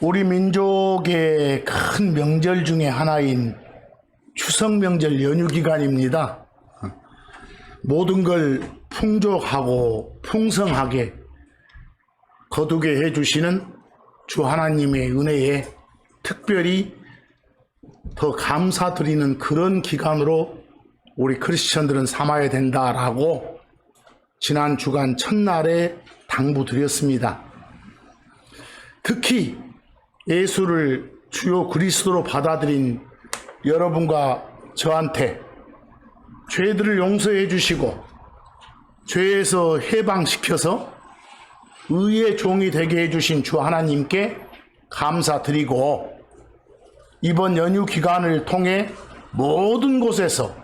우리 민족의 큰 명절 중에 하나인 추석 명절 연휴 기간입니다. 모든 걸 풍족하고 풍성하게 거두게 해주시는 주 하나님의 은혜에 특별히 더 감사드리는 그런 기간으로 우리 크리스천들은 삼아야 된다라고 지난 주간 첫날에 당부드렸습니다. 특히 예수를 주요 그리스도로 받아들인 여러분과 저한테 죄들을 용서해 주시고 죄에서 해방시켜서 의의 종이 되게 해주신 주 하나님께 감사드리고, 이번 연휴 기간을 통해 모든 곳에서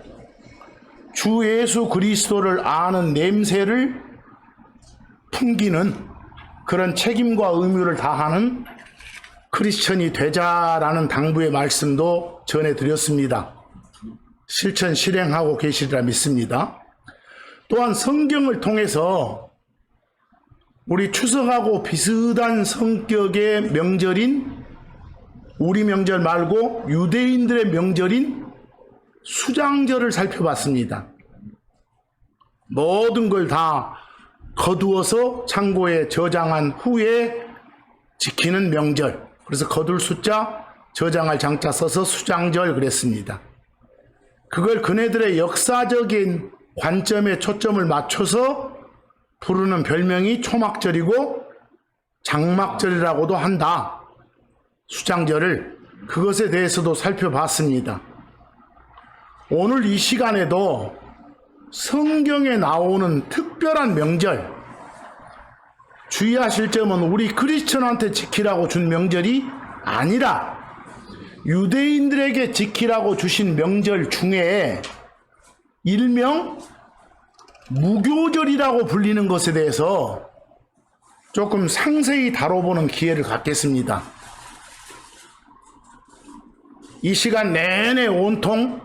주 예수 그리스도를 아는 냄새를 풍기는 그런 책임과 의무를 다하는 크리스천이 되자라는 당부의 말씀도 전해드렸습니다. 실천 실행하고 계시리라 믿습니다. 또한 성경을 통해서 우리 추석하고 비슷한 성격의 명절인 우리 명절 말고 유대인들의 명절인 수장절을 살펴봤습니다. 모든 걸 다 거두어서 창고에 저장한 후에 지키는 명절. 그래서 거둘 숫자, 저장할 장자 써서 수장절 그랬습니다. 그걸 그네들의 역사적인 관점에 초점을 맞춰서 부르는 별명이 초막절이고 장막절이라고도 한다. 수장절을, 그것에 대해서도 살펴봤습니다. 오늘 이 시간에도 성경에 나오는 특별한 명절, 주의하실 점은 우리 크리스천한테 지키라고 준 명절이 아니라 유대인들에게 지키라고 주신 명절 중에 일명 무교절이라고 불리는 것에 대해서 조금 상세히 다뤄보는 기회를 갖겠습니다. 이 시간 내내 온통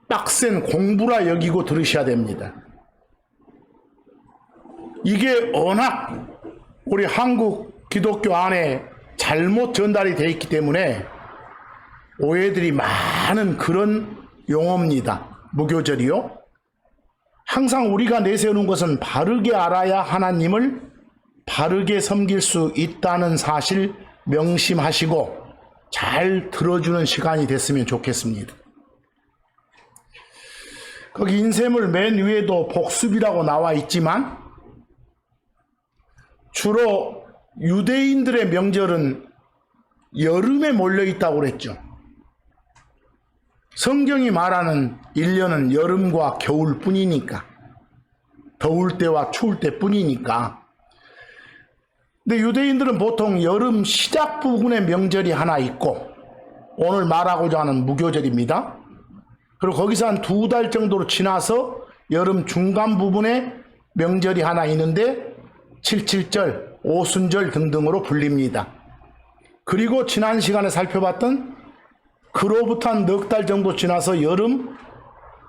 빡센 공부라 여기고 들으셔야 됩니다. 이게 워낙 우리 한국 기독교 안에 잘못 전달이 되어 있기 때문에 오해들이 많은 그런 용어입니다. 무교절이요. 항상 우리가 내세우는 것은 바르게 알아야 하나님을 바르게 섬길 수 있다는 사실 명심하시고 잘 들어주는 시간이 됐으면 좋겠습니다. 거기 인쇄물 맨 위에도 복습이라고 나와 있지만 주로 유대인들의 명절은 여름에 몰려있다고 그랬죠. 성경이 말하는 1년은 여름과 겨울뿐이니까, 더울 때와 추울 때뿐이니까. 근데 유대인들은 보통 여름 시작 부분에 명절이 하나 있고, 오늘 말하고자 하는 무교절입니다. 그리고 거기서 한 2달 정도로 지나서 여름 중간 부분에 명절이 하나 있는데 칠칠절, 오순절 등등으로 불립니다. 그리고 지난 시간에 살펴봤던 그로부터 한 넉 달 정도 지나서 여름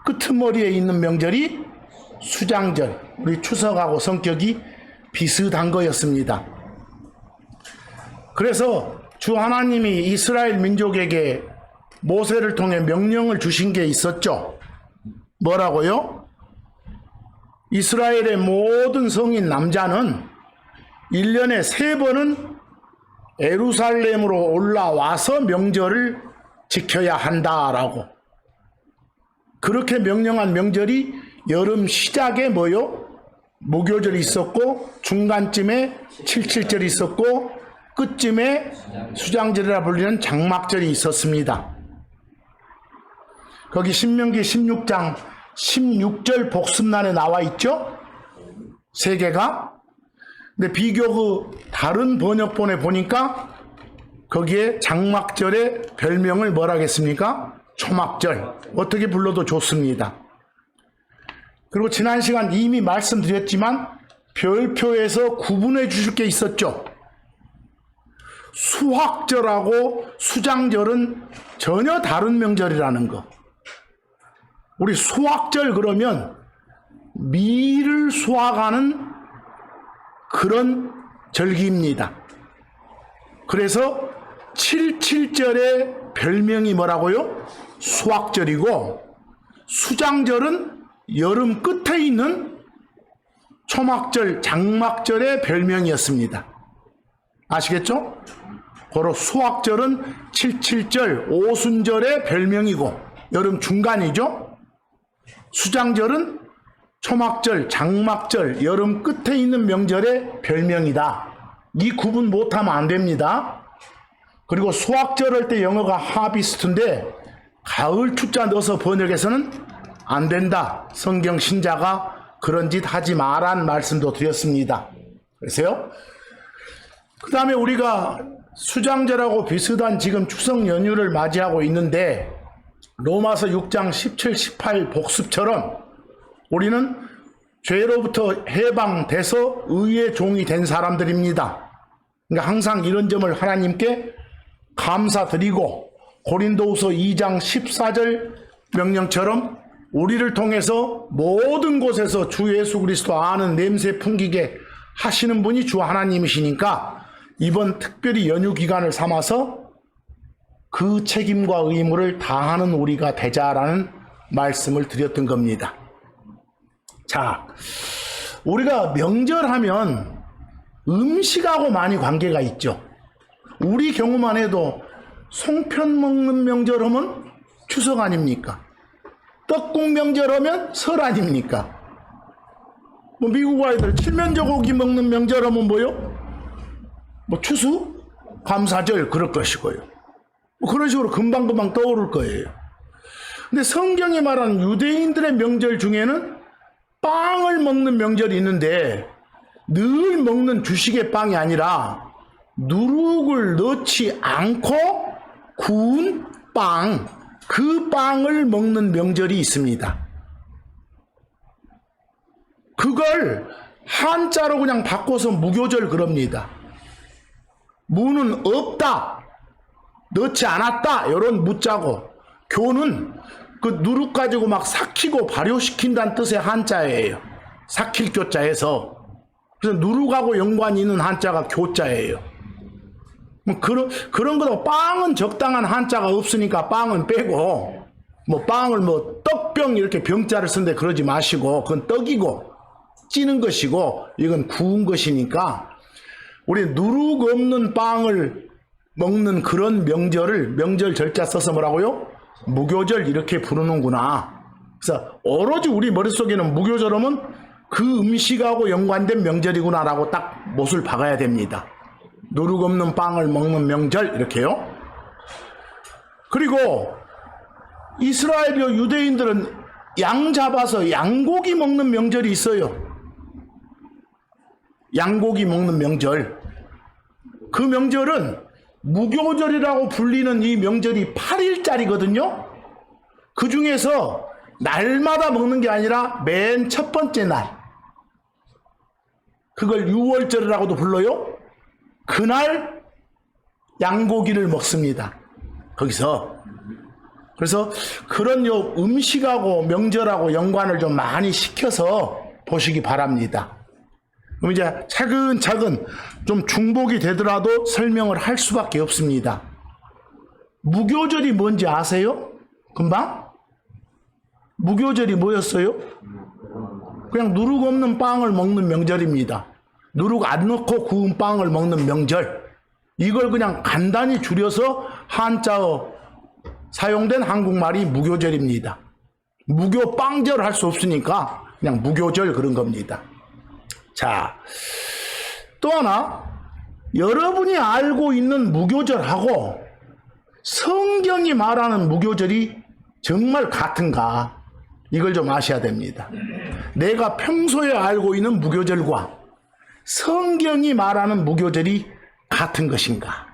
끄트머리에 있는 명절이 수장절, 우리 추석하고 성격이 비슷한 거였습니다. 그래서 주 하나님이 이스라엘 민족에게 모세를 통해 명령을 주신 게 있었죠. 뭐라고요? 이스라엘의 모든 성인 남자는 1년에 3번은 예루살렘으로 올라와서 명절을 지켜야 한다라고. 그렇게 명령한 명절이 여름 시작에 뭐요? 무교절이 있었고, 중간쯤에 칠칠절이 있었고, 끝쯤에 수장절이라 불리는 장막절이 있었습니다. 거기 신명기 16장 16절 복습란에 나와 있죠? 3개가. 근데 비교 다른 번역본에 보니까 거기에 장막절의 별명을 뭐라 하겠습니까? 초막절. 어떻게 불러도 좋습니다. 그리고 지난 시간 이미 말씀드렸지만 별표에서 구분해 주실 게 있었죠. 수확절하고 수장절은 전혀 다른 명절이라는 거. 우리 수확절 그러면 밀을 수확하는 그런 절기입니다. 그래서 77절의 별명이 뭐라고요? 수확절이고, 수장절은 여름 끝에 있는 초막절, 장막절의 별명이었습니다. 아시겠죠? 고로 수확절은 77절, 오순절의 별명이고, 여름 중간이죠? 수장절은 초막절, 장막절, 여름 끝에 있는 명절의 별명이다. 이 구분 못하면 안 됩니다. 그리고 수확절 할 때 영어가 하비스트인데 가을 축자 넣어서 번역해서는 안 된다. 성경 신자가 그런 짓 하지 마란 말씀도 드렸습니다. 그래서요. 그 다음에 우리가 수장절하고 비슷한 지금 추석 연휴를 맞이하고 있는데 로마서 6장 17, 18 복습처럼 우리는 죄로부터 해방돼서 의의 종이 된 사람들입니다. 그러니까 항상 이런 점을 하나님께 감사드리고 고린도후서 2장 14절 명령처럼 우리를 통해서 모든 곳에서 주 예수 그리스도 아는 냄새 풍기게 하시는 분이 주 하나님이시니까 이번 특별히 연휴 기간을 삼아서 그 책임과 의무를 다하는 우리가 되자라는 말씀을 드렸던 겁니다. 자, 우리가 명절하면 음식하고 많이 관계가 있죠. 우리 경우만 해도 송편 먹는 명절하면 추석 아닙니까? 떡국 명절하면 설 아닙니까? 뭐 미국 아이들 칠면조고기 먹는 명절하면 뭐요? 뭐 추수? 감사절 그럴 것이고요. 뭐 그런 식으로 금방금방 떠오를 거예요. 근데 성경이 말하는 유대인들의 명절 중에는 빵을 먹는 명절이 있는데 늘 먹는 주식의 빵이 아니라 누룩을 넣지 않고 구운 빵, 그 빵을 먹는 명절이 있습니다. 그걸 한자로 그냥 바꿔서 무교절 그럽니다. 무는 없다, 넣지 않았다 이런 무자고, 교는 그 누룩 가지고 막 삭히고 발효시킨다는 뜻의 한자예요. 삭힐 교자에서. 그래서 누룩하고 연관이 있는 한자가 교자예요. 그런 거도 빵은 적당한 한자가 없으니까 빵은 빼고, 뭐 빵을 뭐 떡병 이렇게 병자를 쓴데 그러지 마시고, 그건 떡이고 찌는 것이고 이건 구운 것이니까 우리 누룩 없는 빵을 먹는 그런 명절을 명절 절자 써서 뭐라고요? 무교절 이렇게 부르는구나. 그래서 오로지 우리 머릿속에는 무교절하면 그 음식하고 연관된 명절이구나 라고 딱 못을 박아야 됩니다. 누룩 없는 빵을 먹는 명절 이렇게요. 그리고 이스라엘이요 유대인들은 양 잡아서 양고기 먹는 명절이 있어요. 양고기 먹는 명절. 그 명절은 무교절이라고 불리는 이 명절이 8일짜리거든요. 그 중에서 날마다 먹는 게 아니라 맨 첫 번째 날, 그걸 유월절이라고도 불러요. 그날 양고기를 먹습니다. 거기서. 그래서 그런 음식하고 명절하고 연관을 좀 많이 시켜서 보시기 바랍니다. 그럼 이제 차근차근 좀 중복이 되더라도 설명을 할 수밖에 없습니다. 무교절이 뭔지 아세요? 금방? 무교절이 뭐였어요? 그냥 누룩 없는 빵을 먹는 명절입니다. 누룩 안 넣고 구운 빵을 먹는 명절. 이걸 그냥 간단히 줄여서 한자어 사용된 한국말이 무교절입니다. 무교빵절 할 수 없으니까 그냥 무교절 그런 겁니다. 자, 또 하나, 여러분이 알고 있는 무교절하고 성경이 말하는 무교절이 정말 같은가? 이걸 좀 아셔야 됩니다. 내가 평소에 알고 있는 무교절과 성경이 말하는 무교절이 같은 것인가?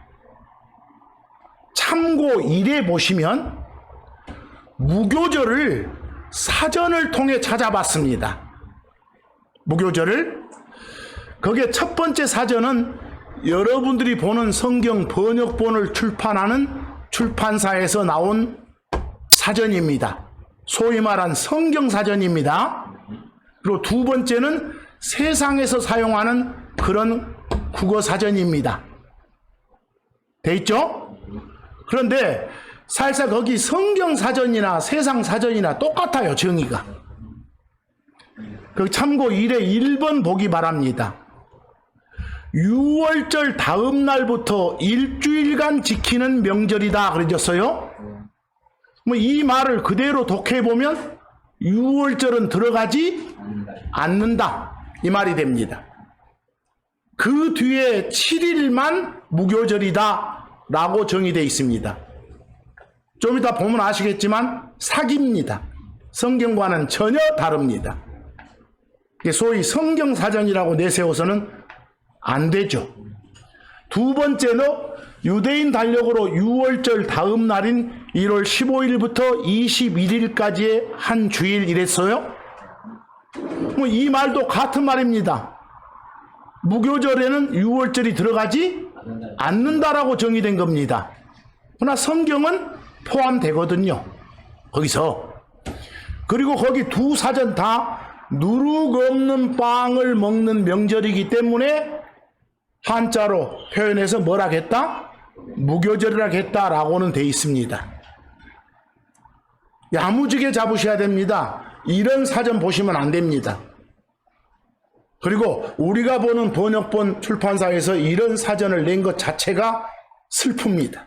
참고 1에 보시면 무교절을 사전을 통해 찾아봤습니다. 무교절을. 거기에 첫 번째 사전은 여러분들이 보는 성경 번역본을 출판하는 출판사에서 나온 사전입니다. 소위 말한 성경사전입니다. 그리고 두 번째는 세상에서 사용하는 그런 국어사전입니다. 돼 있죠? 그런데 살짝 거기 성경 사전이나 세상 사전이나 똑같아요, 정의가. 그 참고 1에 1번 보기 바랍니다. 6월절 다음 날부터 일주일간 지키는 명절이다 그러셨어요? 뭐 이 말을 그대로 독해보면 6월절은 들어가지 않는다 이 말이 됩니다. 그 뒤에 7일만 무교절이다 라고 정의되어 있습니다. 좀 이따 보면 아시겠지만 사기입니다. 성경과는 전혀 다릅니다. 소위 성경사전이라고 내세워서는 안 되죠. 두 번째는 유대인 달력으로 6월절 다음 날인 1월 15일부터 21일까지의 한 주일 이랬어요. 뭐 이 말도 같은 말입니다. 무교절에는 6월절이 들어가지 않는다라고 정의된 겁니다. 그러나 성경은 포함되거든요. 거기서. 그리고 거기 두 사전 다 누룩 없는 빵을 먹는 명절이기 때문에 한자로 표현해서 뭐라 했다? 무교절이라 했다라고는 돼 있습니다. 야무지게 잡으셔야 됩니다. 이런 사전 보시면 안 됩니다. 그리고 우리가 보는 번역본 출판사에서 이런 사전을 낸 것 자체가 슬픕니다.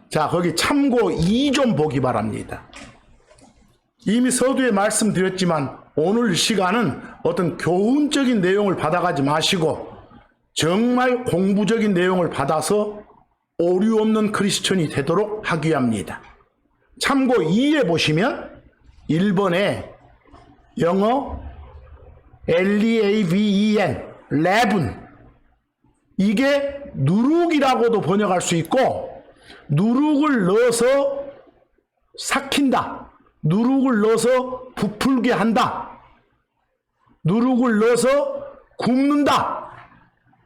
자, 거기 참고 2 좀 보기 바랍니다. 이미 서두에 말씀드렸지만 오늘 시간은 어떤 교훈적인 내용을 받아가지 마시고 정말 공부적인 내용을 받아서 오류 없는 크리스천이 되도록 하기 위함입니다. 참고 2에 보시면 1번에 영어 LEAVEN, 레븐, 이게 누룩이라고도 번역할 수 있고 누룩을 넣어서 삭힌다, 누룩을 넣어서 부풀게 한다, 누룩을 넣어서 굽는다,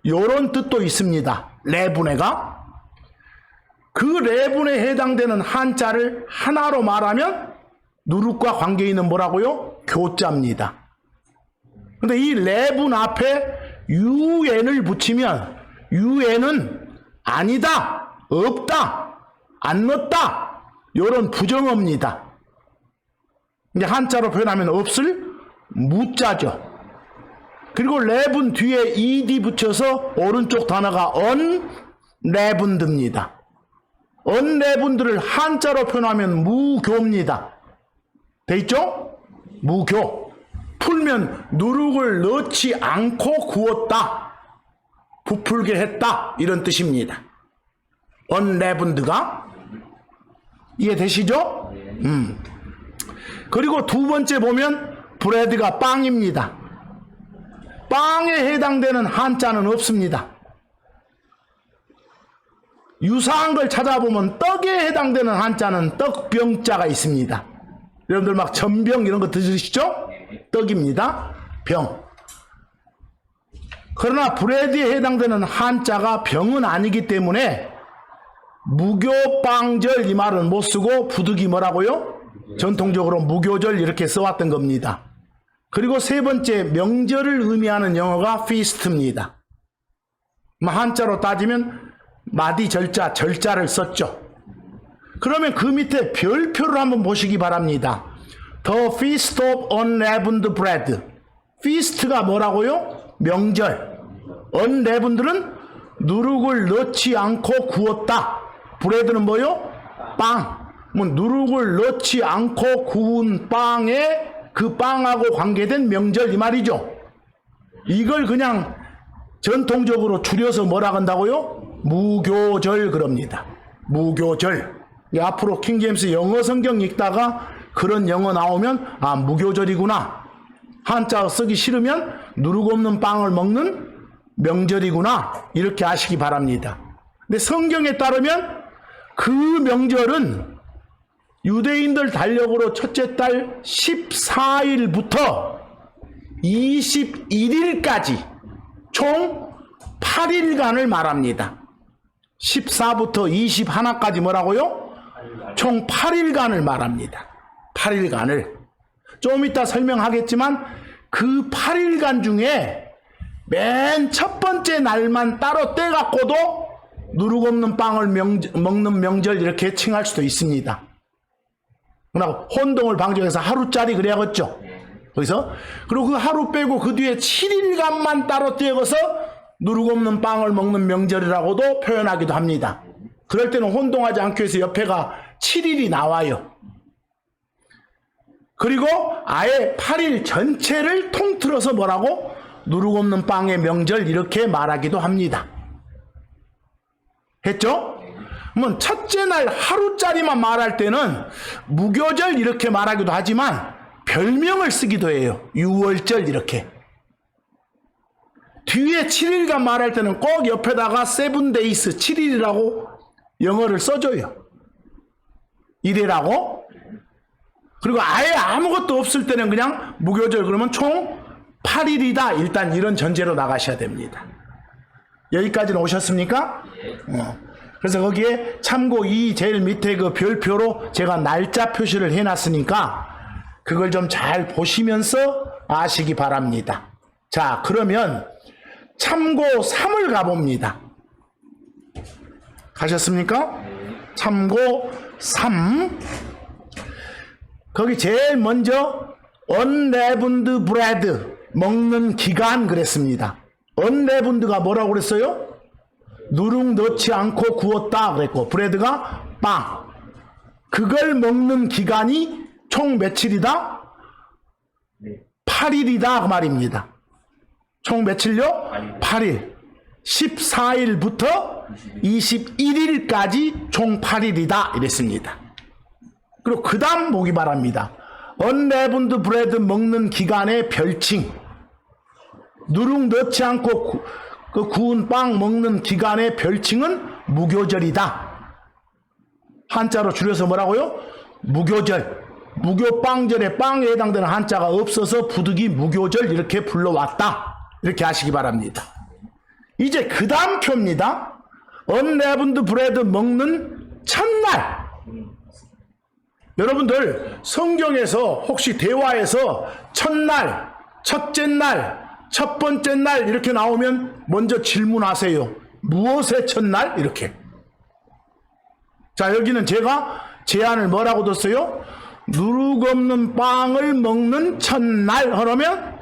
이런 뜻도 있습니다. 레분에가. 그 레분에 해당되는 한자를 하나로 말하면 누룩과 관계 있는 뭐라고요? 교자입니다. 근데 이 레분 앞에 un을 붙이면 un은 아니다, 없다, 안 넣었다, 이런 부정어입니다. 이제 한자로 표현하면 없을 무자죠. 그리고 레분 뒤에 ed 붙여서 오른쪽 단어가 unleavened입니다. unleavened를 한자로 표현하면 무교입니다. 돼 있죠? 무교. 풀면 누룩을 넣지 않고 구웠다, 부풀게 했다, 이런 뜻입니다. unleavened가 이해되시죠? 그리고 두 번째 보면 브레드가 빵입니다. 빵에 해당되는 한자는 없습니다. 유사한 걸 찾아보면 떡에 해당되는 한자는 떡병자가 있습니다. 여러분들 막 전병 이런 거 드시죠? 떡입니다. 병. 그러나 브레드에 해당되는 한자가 병은 아니기 때문에 무교빵절 이 말은 못 쓰고 부득이 뭐라고요? 전통적으로 무교절 이렇게 써왔던 겁니다. 그리고 세 번째 명절을 의미하는 영어가 feast입니다. 한자로 따지면 마디 절자, 절자를 썼죠. 그러면 그 밑에 별표를 한번 보시기 바랍니다. The Feast of Unleavened Bread. Feast가 뭐라고요? 명절. Unleavened는 누룩을 넣지 않고 구웠다. 브레드는 뭐요? 빵. 뭐 누룩을 넣지 않고 구운 빵에 그 빵하고 관계된 명절 이 말이죠. 이걸 그냥 전통적으로 줄여서 뭐라 한다고요? 무교절 그럽니다. 무교절. 앞으로 킹제임스 영어 성경 읽다가 그런 영어 나오면 아, 무교절이구나. 한자 쓰기 싫으면 누룩 없는 빵을 먹는 명절이구나. 이렇게 아시기 바랍니다. 근데 성경에 따르면 그 명절은 유대인들 달력으로 첫째 달 14일부터 21일까지 총 8일간을 말합니다. 14부터 21까지 뭐라고요? 총 8일간을 말합니다. 8일간을. 좀 이따 설명하겠지만 그 8일간 중에 맨 첫 번째 날만 따로 떼갖고도 누룩 없는 빵을 먹는 명절 이렇게 칭할 수도 있습니다. 그러나 혼동을 방지해서 하루짜리 그래야겠죠. 거기서 그리고 그 하루 빼고 그 뒤에 7일간만 따로 떼어서 누룩 없는 빵을 먹는 명절이라고도 표현하기도 합니다. 그럴 때는 혼동하지 않기 위해서 옆에가 7일이 나와요. 그리고 아예 8일 전체를 통틀어서 뭐라고? 누룩 없는 빵의 명절 이렇게 말하기도 합니다. 했죠? 그러면 첫째 날 하루짜리만 말할 때는 무교절 이렇게 말하기도 하지만 별명을 쓰기도 해요. 유월절 이렇게. 뒤에 7일간 말할 때는 꼭 옆에다가 세븐데이스 7일이라고 영어를 써줘요. 이래라고. 그리고 아예 아무것도 없을 때는 그냥 무교절 그러면 총 8일이다. 일단 이런 전제로 나가셔야 됩니다. 여기까지는 오셨습니까? 그래서 거기에 참고 이 제일 밑에 그 별표로 제가 날짜 표시를 해놨으니까 그걸 좀 잘 보시면서 아시기 바랍니다. 자, 그러면 참고 3을 가봅니다. 가셨습니까? 참고 3. 거기 제일 먼저 unleavened bread 먹는 기간 그랬습니다. unleavened가 뭐라고 그랬어요? 누룩 넣지 않고 구웠다 그랬고 브레드가 빵. 그걸 먹는 기간이 총 며칠이다? 8일이다 그 말입니다. 총 며칠요? 8일. 14일부터 21일까지 총 8일이다 이랬습니다. 그리고 그 다음 보기 바랍니다. unleavened bread 먹는 기간의 별칭. 누룩 넣지 않고 그 구운 빵 먹는 기간의 별칭은 무교절이다. 한자로 줄여서 뭐라고요? 무교절. 무교빵절에 빵에 해당되는 한자가 없어서 부득이 무교절 이렇게 불러왔다. 이렇게 아시기 바랍니다. 이제 그 다음 표입니다. unleavened bread 먹는 첫날. 여러분들 성경에서 혹시 대화에서 첫날, 첫째 날, 첫 번째 날 이렇게 나오면 먼저 질문하세요. 무엇의 첫날? 이렇게. 자, 여기는 제가 제안을 뭐라고 뒀어요? 누룩 없는 빵을 먹는 첫날 그러면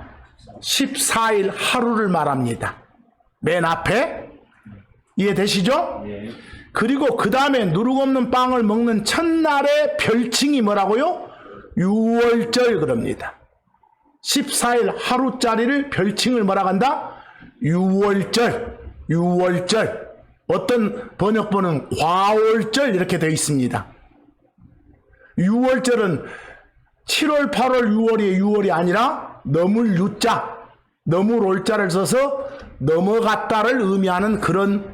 14일 하루를 말합니다. 맨 앞에. 이해되시죠? 예. 그리고 그 다음에 누룩 없는 빵을 먹는 첫날의 별칭이 뭐라고요? 유월절 그럽니다. 14일 하루짜리를 별칭을 뭐라고 한다? 유월절. 유월절. 어떤 번역본은 과월절 이렇게 되어 있습니다. 6월절은 7월, 8월, 6월이 6월이 아니라 넘을 유자, 넘을 올자를 써서 넘어갔다를 의미하는 그런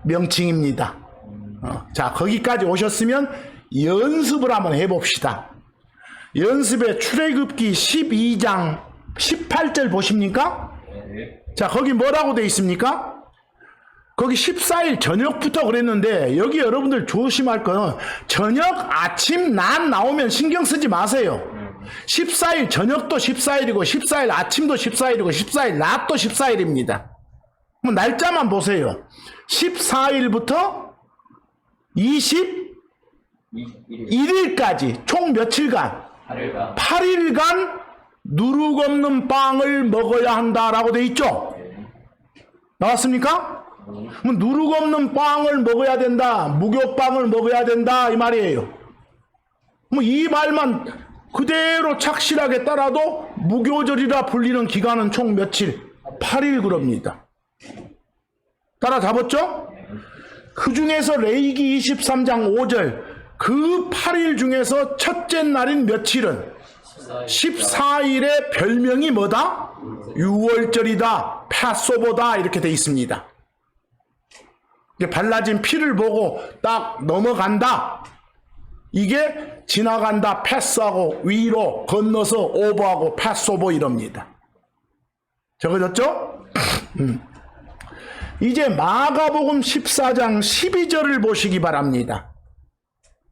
명칭입니다. 자, 거기까지 오셨으면 연습을 한번 해봅시다. 연습에 출애굽기 12장 18절 보십니까? 자, 거기 뭐라고 되어 있습니까? 거기 14일 저녁부터 그랬는데 여기 여러분들 조심할 거는 저녁, 아침, 낮 나오면 신경 쓰지 마세요. 14일 저녁도 14일이고 14일 아침도 14일이고 14일 낮도 14일입니다. 그럼 날짜만 보세요. 14일부터 21일까지 총 며칠간? 8일간 누룩 없는 빵을 먹어야 한다라고 돼 있죠? 나왔습니까? 그럼 누룩 없는 빵을 먹어야 된다. 무교빵을 먹어야 된다. 이 말이에요. 뭐 이 말만 그대로 착실하게 따라도 무교절이라 불리는 기간은 총 며칠? 8일 그럽니다. 따라잡았죠? 그 중에서 레위기 23장 5절 그 8일 중에서 첫째 날인 며칠은 14일의 별명이 뭐다? 유월절이다. 패소보다 이렇게 돼 있습니다. 발라진 피를 보고 딱 넘어간다. 이게 지나간다, 패스하고 위로 건너서 오버하고 패스오버 이럽니다. 적어졌죠? 이제 마가복음 14장 12절을 보시기 바랍니다.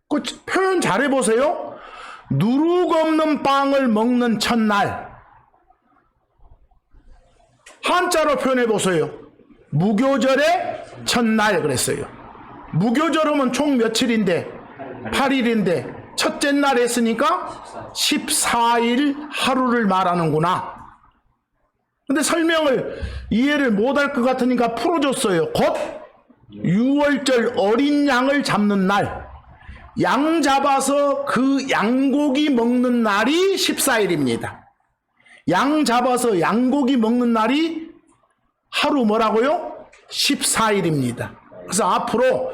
그 표현 잘해보세요. 누룩 없는 빵을 먹는 첫날. 한자로 표현해보세요. 무교절의 첫날 그랬어요. 무교절하면 총 며칠인데 8일인데 첫째 날 했으니까 14일 하루를 말하는구나. 근데 설명을 이해를 못할 것 같으니까 풀어줬어요. 곧 6월절 어린 양을 잡는 날, 양 잡아서 그 양고기 먹는 날이 14일입니다. 양 잡아서 양고기 먹는 날이 하루 뭐라고요? 14일입니다. 그래서 앞으로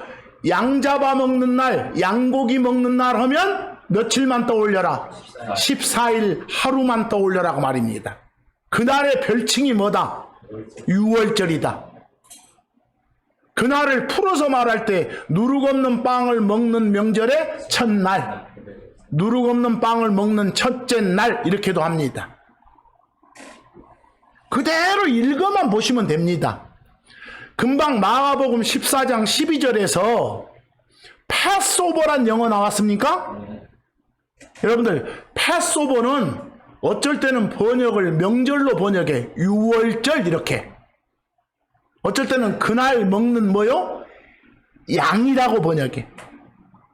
양 잡아 먹는 날, 양고기 먹는 날 하면 며칠만 떠올려라? 14일 하루만 떠올려라고 말입니다. 그날의 별칭이 뭐다? 6월절이다. 그날을 풀어서 말할 때 누룩 없는 빵을 먹는 명절의 첫날, 누룩 없는 빵을 먹는 첫째 날 이렇게도 합니다. 그대로 읽어만 보시면 됩니다. 금방 마가복음 14장 12절에서 패스오버란 영어 나왔습니까? 여러분들 패스오버는 어쩔 때는 번역을 명절로 번역해. 6월절 이렇게. 어쩔 때는 그날 먹는 뭐요? 양이라고 번역해.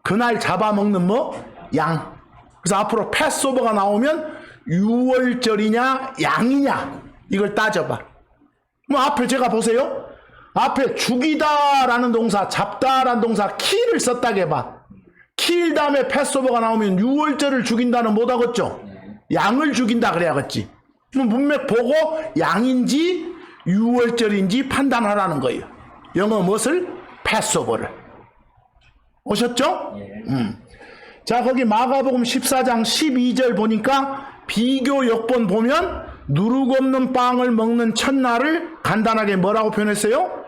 그날 잡아먹는 뭐? 양. 그래서 앞으로 패스오버가 나오면 6월절이냐 양이냐 이걸 따져봐. 뭐 앞에 제가 보세요. 앞에 죽이다라는 동사, 잡다라는 동사 킬을 썼다게 봐. 킬 다음에 패스오버가 나오면 6월절을 죽인다는 못 하겠죠? 양을 죽인다 그래야겠지. 그럼 문맥 보고 양인지 6월절인지 판단하라는 거예요. 영어 무엇을? 패스오버를. 오셨죠? 자, 거기 마가복음 14장 12절 보니까 비교 역본 보면 누룩 없는 빵을 먹는 첫날을 간단하게 뭐라고 표현했어요?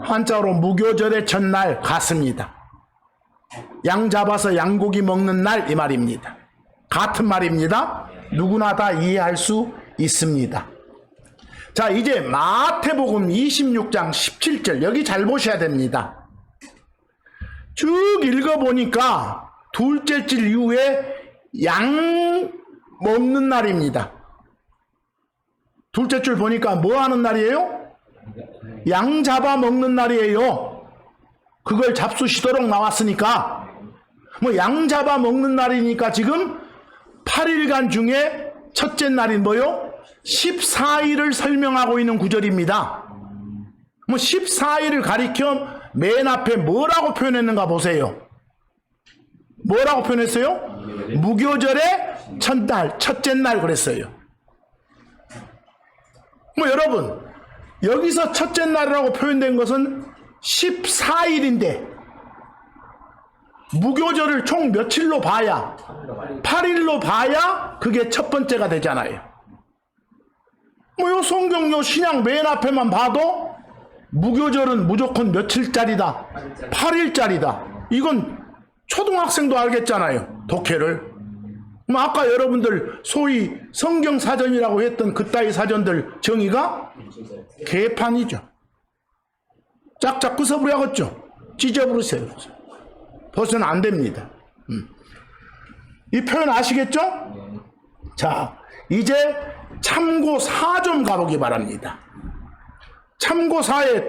한자로 무교절의 첫날 같습니다. 양 잡아서 양고기 먹는 날 이 말입니다. 같은 말입니다. 누구나 다 이해할 수 있습니다. 자, 이제 마태복음 26장 17절 여기 잘 보셔야 됩니다. 쭉 읽어보니까 둘째 줄 이후에 양 먹는 날입니다. 둘째 줄 보니까 뭐 하는 날이에요? 양 잡아 먹는 날이에요. 그걸 잡수시도록 나왔으니까 뭐 양 잡아 먹는 날이니까 지금 8일간 중에 첫째 날인 뭐요? 14일을 설명하고 있는 구절입니다. 뭐 14일을 가리켜 맨 앞에 뭐라고 표현했는가 보세요. 뭐라고 표현했어요? 무교절의 첫날, 첫째 날 그랬어요. 뭐 여러분 여기서 첫째 날이라고 표현된 것은 14일인데 무교절을 총 며칠로 봐야 8일로 봐야 그게 첫 번째가 되잖아요. 뭐 요 성경 요 신약 맨 앞에만 봐도 무교절은 무조건 며칠짜리다? 8일짜리다. 이건 초등학생도 알겠잖아요. 독해를. 뭐 아까 여러분들 소위 성경 사전이라고 했던 그따위 사전들 정의가 개판이죠. 짝짝 부숴버려야겠죠. 찢어버리세요. 벗어는 안 됩니다. 이 표현 아시겠죠? 자, 이제 참고사 좀 가보기 바랍니다. 참고사에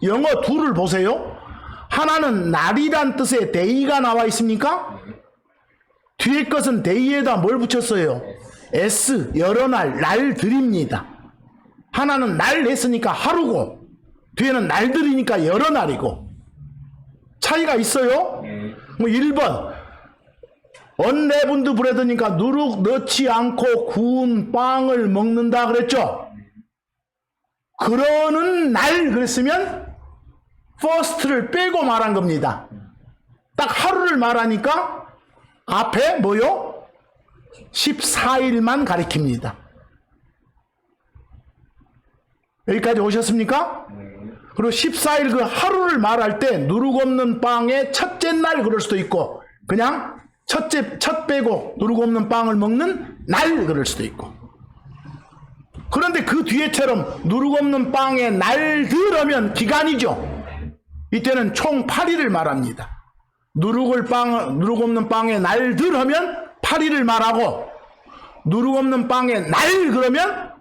영어 둘을 보세요. 하나는 날이란 뜻의 day가 나와 있습니까? 뒤에 것은 day에다 뭘 붙였어요? s, 여러 날, 날들입니다. 하나는 날 했으니까 하루고 뒤에는 날들이니까 여러 날이고 차이가 있어요? 뭐 1번 언레븐드 브레드니까 누룩 넣지 않고 구운 빵을 먹는다 그랬죠? 그러는 날 그랬으면 first를 빼고 말한 겁니다. 딱 하루를 말하니까 앞에 뭐요? 14일만 가리킵니다. 여기까지 오셨습니까? 그리고 14일 그 하루를 말할 때 누룩 없는 빵의 첫째 날 그럴 수도 있고 그냥 첫 빼고 누룩 없는 빵을 먹는 날 그럴 수도 있고. 그런데 그 뒤에처럼 누룩 없는 빵의 날들 하면 기간이죠. 이때는 총 8일을 말합니다. 누룩 없는 빵의 날들 하면 8일을 말하고 누룩 없는 빵의 날 그러면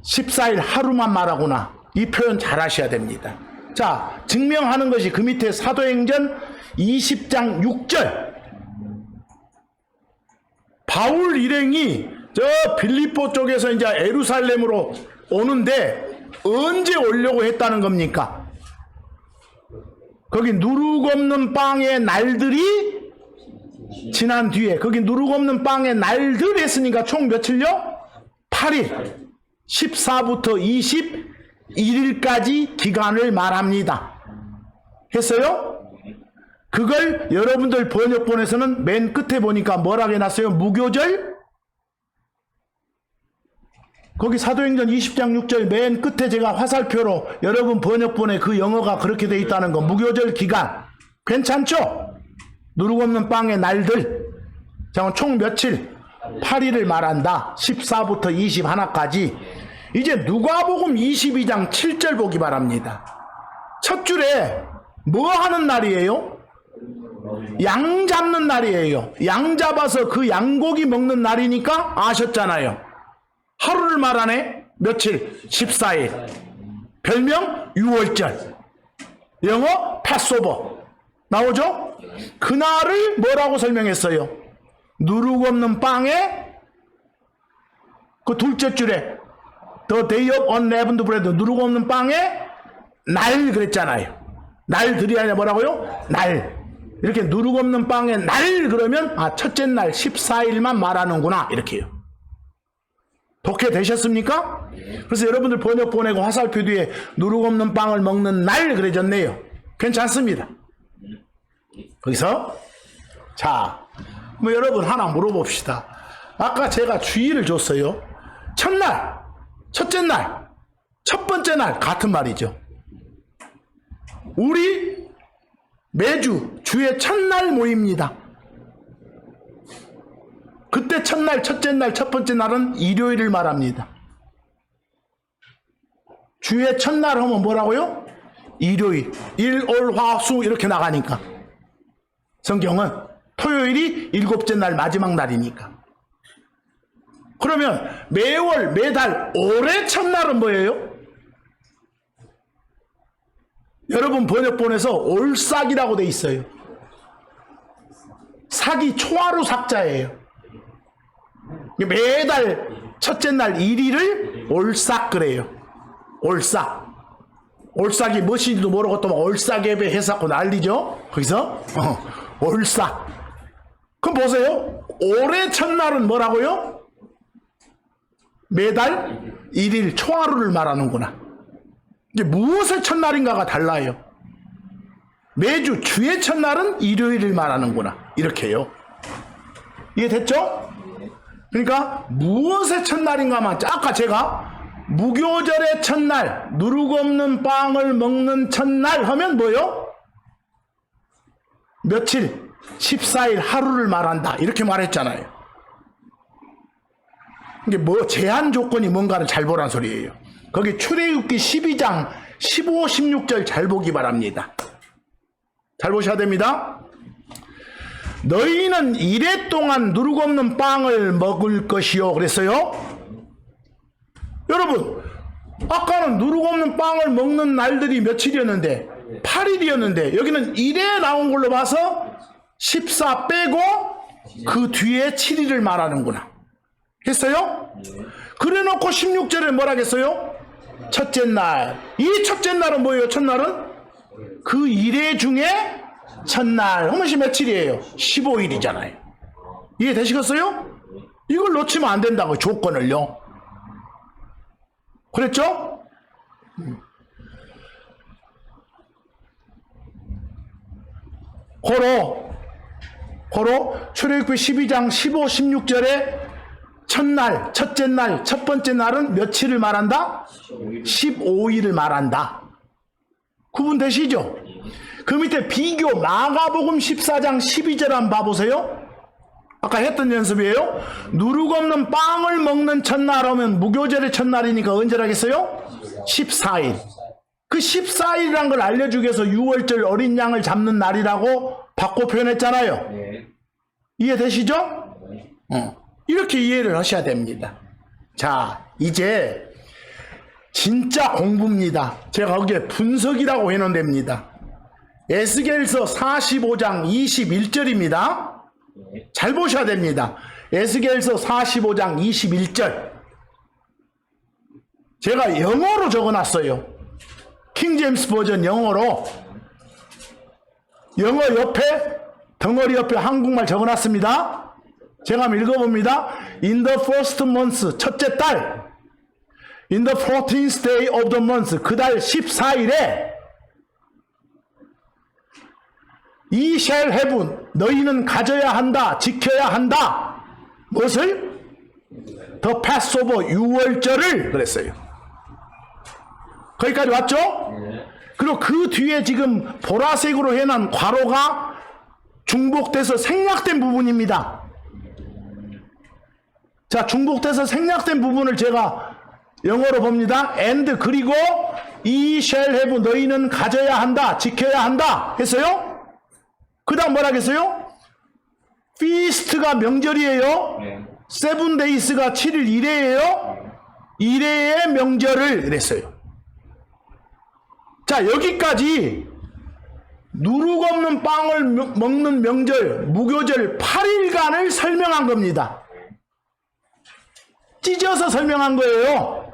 14일 하루만 말하구나. 이 표현 잘 하셔야 됩니다. 자, 증명하는 것이 그 밑에 사도행전 20장 6절. 바울 일행이 저 빌립보 쪽에서 이제 예루살렘으로 오는데 언제 오려고 했다는 겁니까? 거기 누룩 없는 빵의 날들이 지난 뒤에, 거기 누룩 없는 빵의 날들 했으니까 총 며칠요? 8일. 14부터 21일까지 기간을 말합니다. 했어요? 그걸 여러분들 번역본에서는 맨 끝에 보니까 뭐라고 해놨어요? 무교절? 거기 사도행전 20장 6절 맨 끝에 제가 화살표로 여러분 번역본에 그 영어가 그렇게 돼 있다는 거. 무교절 기간. 괜찮죠? 누룩 없는 빵의 날들. 자, 총 며칠? 8일을 말한다. 14부터 21까지. 이제 누가복음 22장 7절 보기 바랍니다. 첫 줄에 뭐 하는 날이에요? 양 잡는 날이에요. 양 잡아서 그 양고기 먹는 날이니까 아셨잖아요. 하루를 말하네. 며칠? 14일. 별명 6월절. 영어 패스오버. 나오죠? 그날을 뭐라고 설명했어요? 누룩 없는 빵에 그 둘째 줄에 The day of unleavened bread. 누룩 없는 빵에 날 그랬잖아요. 날들이 아니라 뭐라고요? 날. 이렇게 누룩 없는 빵에 날 그러면 아, 첫째 날 14일만 말하는구나 이렇게요. 독해 되셨습니까? 그래서 여러분들 번역 보내고 화살표 뒤에 누룩 없는 빵을 먹는 날 그래졌네요. 괜찮습니다. 거기서 자, 뭐 여러분 하나 물어봅시다. 아까 제가 주의를 줬어요. 첫날, 첫째 날, 첫 번째 날 같은 말이죠. 우리 매주 주의 첫날 모입니다. 그때 첫날, 첫째 날, 첫 번째 날은 일요일을 말합니다. 주의 첫날 하면 뭐라고요? 일요일, 일, 월, 화, 수 이렇게 나가니까. 성경은 토요일이 일곱째 날 마지막 날이니까. 그러면 매월, 매달, 올해 첫날은 뭐예요? 여러분 번역본에서 올삭이라고 돼 있어요. 삭이 초하루 삭자예요. 매달 첫째 날 1일을 올삭 그래요. 올삭. 올삭이 무엇인지도 모르고 또 올삭예배 해석하고 난리죠. 거기서 올삭. 그럼 보세요. 올해 첫날은 뭐라고요? 매달 1일 초하루를 말하는구나. 이게 무엇의 첫날인가가 달라요. 매주 주의 첫날은 일요일을 말하는구나. 이렇게요. 이해됐죠? 그러니까 무엇의 첫날인가만, 아까 제가 무교절의 첫날, 누룩 없는 빵을 먹는 첫날 하면 뭐요? 며칠? 14일 하루를 말한다. 이렇게 말했잖아요. 이게 뭐 제한 조건이 뭔가를 잘 보란 소리예요. 거기 출애굽기 12장 15, 16절 잘 보기 바랍니다. 잘 보셔야 됩니다. 너희는 이래 동안 누룩 없는 빵을 먹을 것이요. 그랬어요. 여러분, 아까는 누룩 없는 빵을 먹는 날들이 며칠이었는데 8일이었는데 여기는 이래 나온 걸로 봐서 14 빼고 그 뒤에 7일을 말하는구나. 했어요? 그래 놓고 16절에 뭐라겠어요? 첫째 날. 이 첫째 날은 뭐예요? 첫날은? 그 이래 중에 첫날. 하면 며칠이에요? 15일이잖아요. 이해되시겠어요? 이걸 놓치면 안 된다고, 조건을요. 그랬죠? 고로 출애굽기 12장 15, 16절에 첫날, 첫째 날, 첫 번째 날은 며칠을 말한다? 15일을 말한다. 구분되시죠? 그 밑에 비교 마가복음 14장 12절 한번 봐보세요. 아까 했던 연습이에요. 누룩 없는 빵을 먹는 첫날 하면 무교절의 첫날이니까 언제라겠어요? 14일. 그 14일이란 걸 알려주기 위해서 6월절 어린 양을 잡는 날이라고 바꿔 표현했잖아요. 이해되시죠? 이렇게 이해를 하셔야 됩니다. 자, 이제 진짜 공부입니다. 제가 거기에 분석이라고 해놓은 데입니다. 에스겔서 45장 21절입니다. 잘 보셔야 됩니다. 에스겔서 45장 21절. 제가 영어로 적어놨어요. 킹제임스 버전 영어로. 영어 옆에 덩어리 옆에 한국말 적어놨습니다. 제가 한번 읽어봅니다. In the first month, 첫째 달, in the 14th day of the month, 그 달 14일에 ye shall have, 너희는 가져야 한다, 지켜야 한다. 무엇을? The Passover, 유월절을 그랬어요. 거기까지 왔죠? 그리고 그 뒤에 지금 보라색으로 해놓은 괄호가 중복돼서 생략된 부분입니다. 자, 중복돼서 생략된 부분을 제가 영어로 봅니다. And 그리고 ye shall have, 너희는 가져야 한다, 지켜야 한다 했어요. 그 다음 뭐라 했어요? feast가 명절이에요. seven days가 7일 이래예요. 이래의 명절을 그랬어요. 자, 여기까지 누룩 없는 빵을 먹는 명절, 무교절 8일간을 설명한 겁니다. 찢어서 설명한 거예요.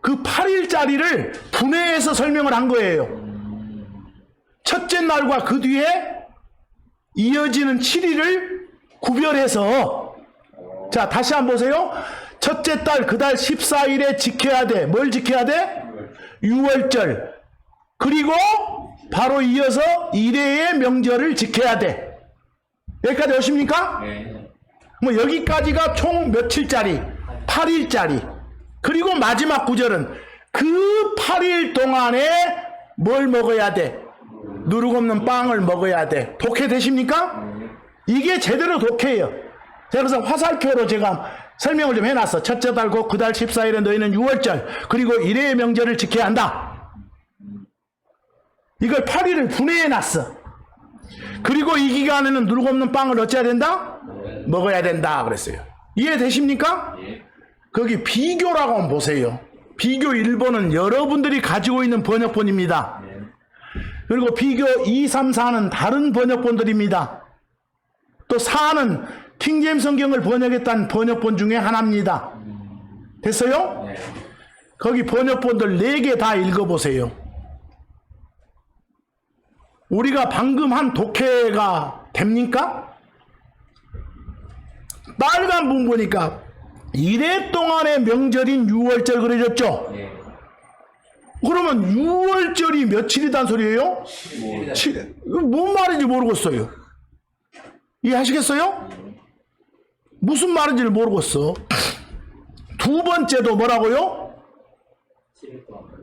그 8일짜리를 분해해서 설명을 한 거예요. 첫째 날과 그 뒤에 이어지는 7일을 구별해서, 자, 다시 한번 보세요. 첫째 달, 그 달 14일에 지켜야 돼. 뭘 지켜야 돼? 유월절. 그리고 바로 이어서 이래의 명절을 지켜야 돼. 여기까지 오십니까? 네. 뭐 여기까지가 총 며칠짜리? 8일짜리. 그리고 마지막 구절은 그 8일 동안에 뭘 먹어야 돼? 누룩 없는 빵을 먹어야 돼. 독해 되십니까? 이게 제대로 독해예요. 제가 그래서 화살표로 제가 설명을 좀 해놨어. 첫째 달고 그 달 14일에 너희는 유월절, 그리고 이래의 명절을 지켜야 한다. 이걸 8일을 분해해놨어. 그리고 이 기간에는 누룩 없는 빵을 어찌해야 된다? 먹어야 된다 그랬어요. 이해되십니까? 거기 비교라고 한번 보세요. 비교 1번은 여러분들이 가지고 있는 번역본입니다. 그리고 비교 2, 3, 4는 다른 번역본들입니다. 또 4는 킹제임스 성경을 번역했다는 번역본 중에 하나입니다. 됐어요? 거기 번역본들 4개 다 읽어보세요. 우리가 방금 한 독해가 됩니까? 빨간 분 보니까 이래 동안의 명절인 유월절 그려졌죠? 그러면 유월절이 며칠이란 소리예요? 7일. 뭔 말인지 모르겠어요. 이해하시겠어요? 무슨 말인지를 모르겠어. 두 번째도 뭐라고요?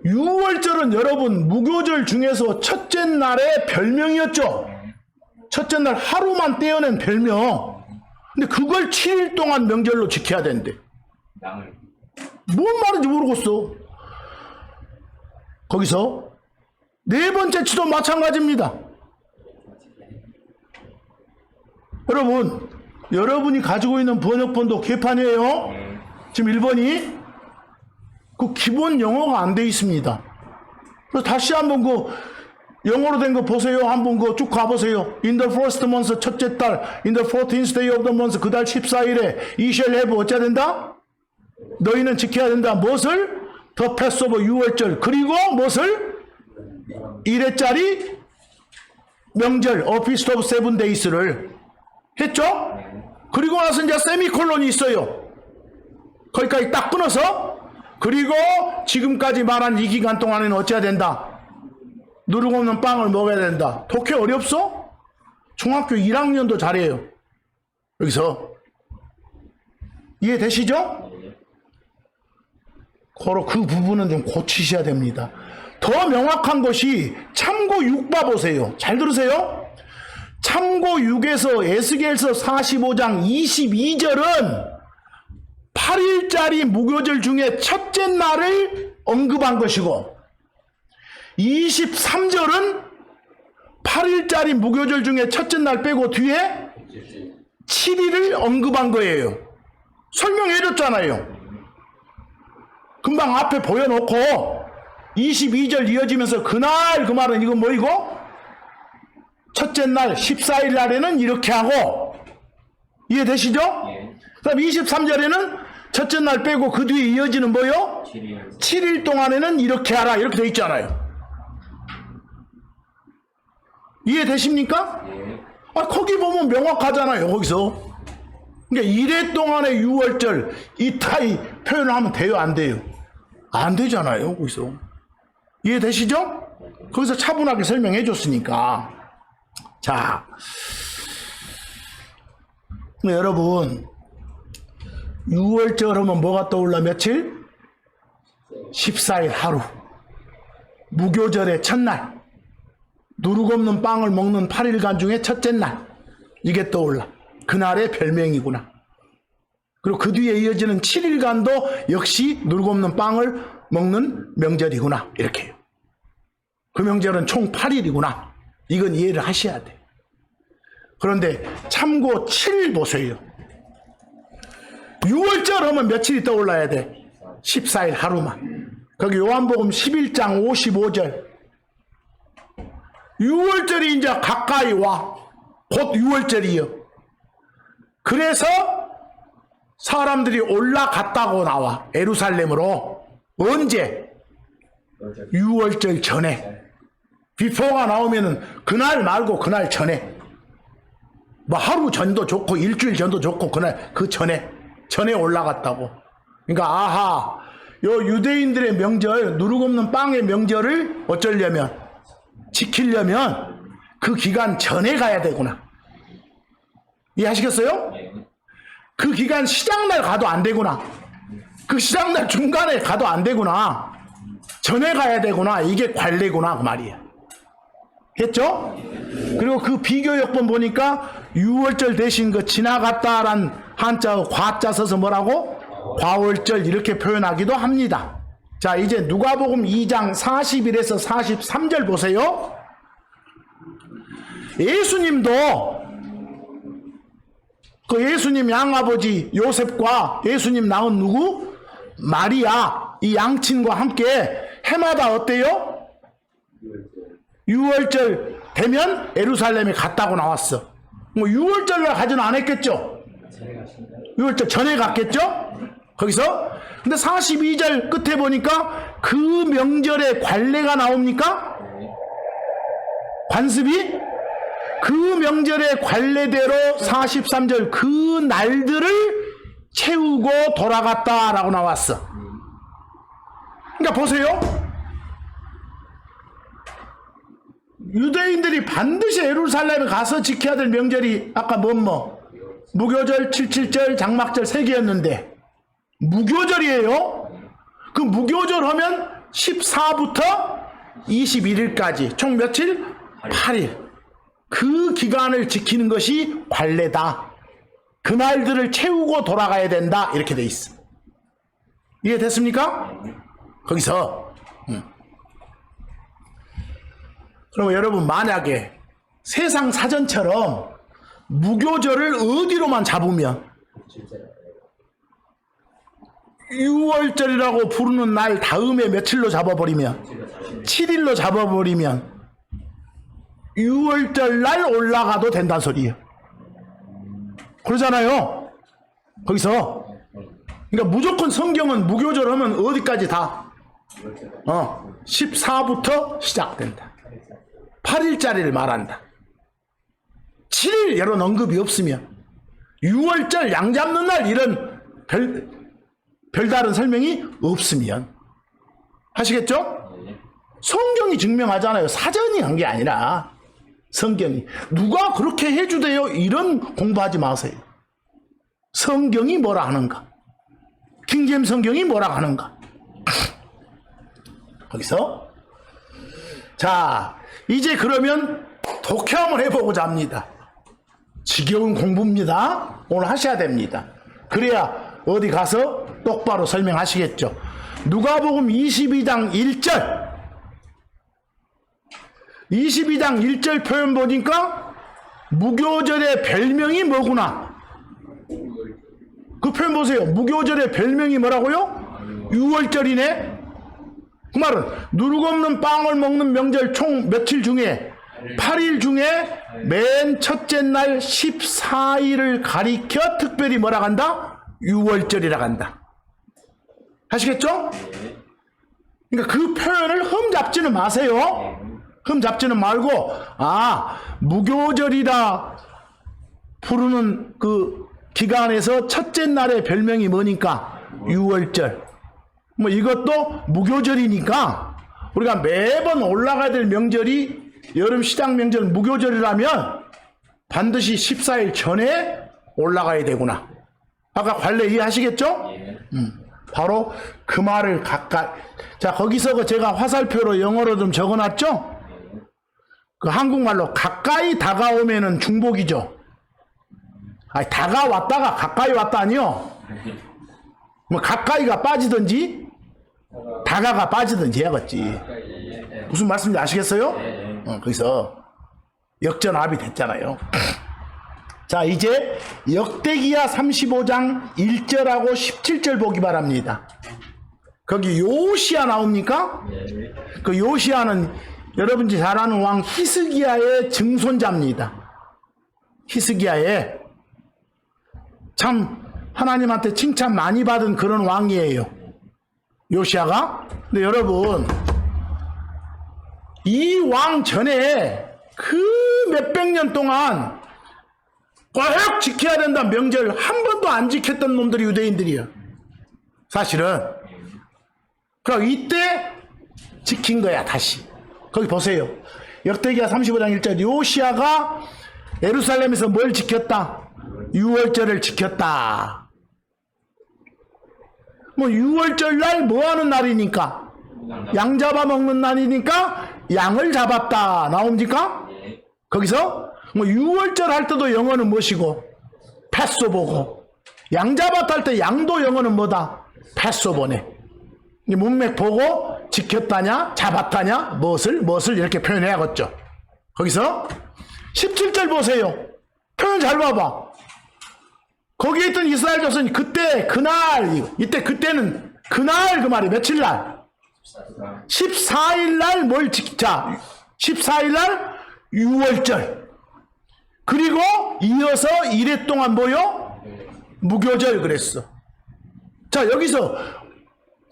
유월절은 여러분 무교절 중에서 첫째 날의 별명이었죠. 첫째 날 하루만 떼어낸 별명. 근데 그걸 7일 동안 명절로 지켜야 된대. 뭔 말인지 모르겠어. 거기서 네 번째 치도 마찬가지입니다. 여러분, 여러분이 가지고 있는 번역본도 개판이에요. 지금 1번이 그 기본 영어가 안 돼 있습니다. 그래서 다시 한번 그 영어로 된 거 보세요. 한번 그 쭉 가보세요. In the first month, 첫째 달, in the 14th day of the month, 그 달 14일에 ye shall have, 어찌해야 된다? 너희는 지켜야 된다. 무엇을? The Passover, 유월절. 그리고 무엇을? 이래짜리 명절, A Feast of Seven Days를 했죠? 그리고 나서 이제 세미콜론이 있어요. 거기까지 딱 끊어서, 그리고 지금까지 말한 이 기간 동안에는 어찌해야 된다? 누룩 없는 빵을 먹어야 된다. 독해 어렵소? 중학교 1학년도 잘해요. 여기서 이해되시죠? 바로 그 부분은 좀 고치셔야 됩니다. 더 명확한 것이 참고 6봐 보세요. 잘 들으세요. 참고 6에서 에스겔서 45장 22절은 8일짜리 무교절 중에 첫째 날을 언급한 것이고, 23절은 8일짜리 무교절 중에 첫째 날 빼고 뒤에 7일을 언급한 거예요. 설명해 줬잖아요. 그 금방 앞에 보여놓고 22절 이어지면서 그날 그 말은 이건 뭐이고? 첫째 날 14일 날에는 이렇게 하고 이해되시죠? 예. 그 다음 23절에는 첫째 날 빼고 그 뒤에 이어지는 뭐요? 7일 동안에는 이렇게 하라 이렇게 돼 있잖아요. 이해되십니까? 예. 아, 거기 보면 명확하잖아요. 거기서. 그러니까 이래 동안의 유월절 이타이 표현을 하면 돼요? 안 돼요? 안 되잖아요. 거기서. 이해되시죠? 거기서 차분하게 설명해 줬으니까. 자, 여러분 6월절 하면 뭐가 떠올라? 며칠? 14일 하루. 무교절의 첫날. 누룩 없는 빵을 먹는 8일간 중에 첫째 날. 이게 떠올라. 그날의 별명이구나. 그리고 그 뒤에 이어지는 7일간도 역시 누룩 없는 빵을 먹는 명절이구나. 이렇게요. 그 명절은 총 8일이구나. 이건 이해를 하셔야 돼. 그런데 참고 7일 보세요. 6월절 하면 며칠이 떠올라야 돼? 14일 하루만. 거기 요한복음 11장 55절. 6월절이 이제 가까이 와. 곧 6월절이요. 그래서 사람들이 올라갔다고 나와. 예루살렘으로. 언제? 6월절 전에. 비포가 나오면은 그날 말고 그날 전에. 뭐 하루 전도 좋고 일주일 전도 좋고 그날 그 전에 올라갔다고. 그러니까 아하, 요 유대인들의 명절, 누룩 없는 빵의 명절을 어쩌려면 지키려면 그 기간 전에 가야 되구나. 이해하시겠어요? 그 기간 시작날 가도 안 되구나. 그 시작날 중간에 가도 안 되구나. 전에 가야 되구나. 이게 관례구나 그 말이에요. 했죠? 그리고 그 비교역본 보니까 6월절 대신 그 지나갔다란 한자 과자 써서 뭐라고? 과월절 이렇게 표현하기도 합니다. 자, 이제 누가복음 2장 41에서 43절 보세요. 예수님도 그 예수님 양아버지 요셉과 예수님 낳은 누구? 마리아 이 양친과 함께 해마다 어때요? 6월절 되면 예루살렘에 갔다고 나왔어. 뭐 6월절날 가지는 않았겠죠? 6월절 전에 갔겠죠? 거기서. 근데 42절 끝에 보니까 그 명절에 관례가 나옵니까? 관습이? 그 명절의 관례대로 43절 그 날들을 채우고 돌아갔다라고 나왔어. 그러니까 보세요. 유대인들이 반드시 예루살렘에 가서 지켜야 될 명절이 아까 무교절, 77절, 장막절 3개였는데 무교절이에요. 그 무교절 하면 14부터 21일까지 총 며칠? 8일. 그 기간을 지키는 것이 관례다. 그 날들을 채우고 돌아가야 된다. 이렇게 돼 있어. 이해됐습니까? 거기서 그럼 여러분 만약에 세상 사전처럼 무교절을 어디로만 잡으면 6월절이라고 부르는 날 다음에 며칠로 잡아버리면 7일로 잡아버리면 6월절 날 올라가도 된다는 소리예요. 그러잖아요. 거기서 그러니까 무조건 성경은 무교절 하면 어디까지 다 14부터 시작된다. 8일짜리를 말한다. 7일 여론 언급이 없으면 6월절 양 잡는 날 이런 별다른 설명이 없으면 하시겠죠? 성경이 증명하잖아요. 사전이 한 게 아니라 성경이. 누가 그렇게 해주대요? 이런 공부하지 마세요. 성경이 뭐라 하는가? 킹제임스 성경이 뭐라 하는가? 거기서 자 이제 그러면 독해함을 해보고자 합니다. 지겨운 공부입니다. 오늘 하셔야 됩니다. 그래야 어디 가서 똑바로 설명하시겠죠. 누가복음 22장 1절 22장 1절 표현 보니까 무교절의 별명이 뭐구나. 그 표현 보세요. 무교절의 별명이 뭐라고요? 6월절이네. 그 말은 누룩 없는 빵을 먹는 명절 총 며칠 중에 8일 중에 맨 첫째 날 14일을 가리켜 특별히 뭐라 한다? 6월절이라 한다. 아시겠죠? 그러니까 그 표현을 흠잡지는 마세요. 흠잡지는 말고 무교절이라 부르는 그 기간에서 첫째 날의 별명이 뭐니까 6월절. 뭐 이것도 무교절이니까 우리가 매번 올라가야 될 명절이 여름 시작 명절 무교절이라면 반드시 14일 전에 올라가야 되구나. 아까 관례 이해하시겠죠? 바로 그 말을 가까이. 자, 거기서 제가 화살표로 영어로 좀 적어놨죠? 그 한국말로 가까이 다가오면은 중복이죠. 아니, 다가왔다가 가까이 왔다니요. 뭐 가까이가 빠지든지 다가가 빠지든지 해야겠지. 무슨 말씀인지 아시겠어요? 거기서 역전압이 됐잖아요. 자, 이제 역대기야 35장 1절하고 17절 보기 바랍니다. 거기 요시야 나옵니까? 그 요시야는 여러분이 잘 아는 왕 히스기야의 증손자입니다. 히스기야의 참 하나님한테 칭찬 많이 받은 그런 왕이에요. 요시야가. 근데 여러분, 이 왕 전에 그 몇백 년 동안 꼭 지켜야 된다는 명절 한 번도 안 지켰던 놈들이 유대인들이에요. 사실은. 그럼 이때 지킨 거야, 다시. 거기 보세요. 역대기야 35장 1절. 요시야가 예루살렘에서 뭘 지켰다? 6월절을 지켰다. 뭐 6월절 날 뭐 하는 날이니까? 양 잡아먹는 날이니까 양을 잡았다. 나옵니까? 거기서 뭐 6월절 할 때도 영어는 무엇이고? 패소보고. 양 잡았다 할 때 양도 영어는 뭐다? 패소보네. 문맥 보고 지켰다냐 잡았다냐 무엇을 이렇게 표현해야겠죠. 거기서 17절 보세요. 표현 잘 봐봐. 거기에 있던 이스라엘 자손이 그때 그날 이때 그때는 그날 그 말이 며칠 날 14일 날 뭘 지키자 14일 날 6월절. 그리고 이어서 1회 동안 뭐요? 무교절 그랬어. 자, 여기서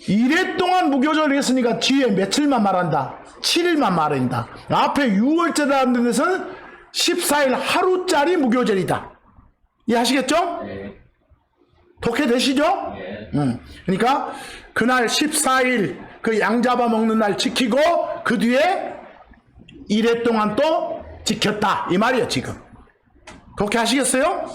1회 동안 무교절을 했으니까 뒤에 며칠만 말한다? 7일만 말한다. 앞에 6월절이라는 데서는 14일 하루짜리 무교절이다. 이해하시겠죠? 독해되시죠? 그러니까 그날 14일 그 양 잡아먹는 날 지키고 그 뒤에 1회 동안 또 지켰다. 이 말이에요, 지금. 독해하시겠어요?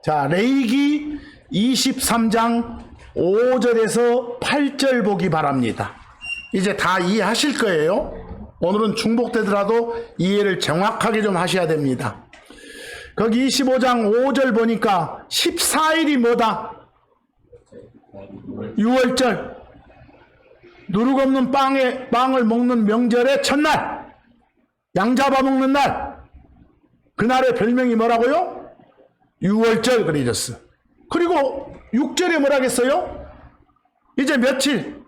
자, 레위기 23장 5절에서 8절 보기 바랍니다. 이제 다 이해하실 거예요. 오늘은 중복되더라도 이해를 정확하게 좀 하셔야 됩니다. 거기 25장 5절 보니까 14일이 뭐다? 6월절. 누룩 없는 빵을 먹는 명절의 첫날. 양 잡아먹는 날. 그날의 별명이 뭐라고요? 6월절 그려졌어. 그리고 6절에 뭐라겠어요? 이제 며칠?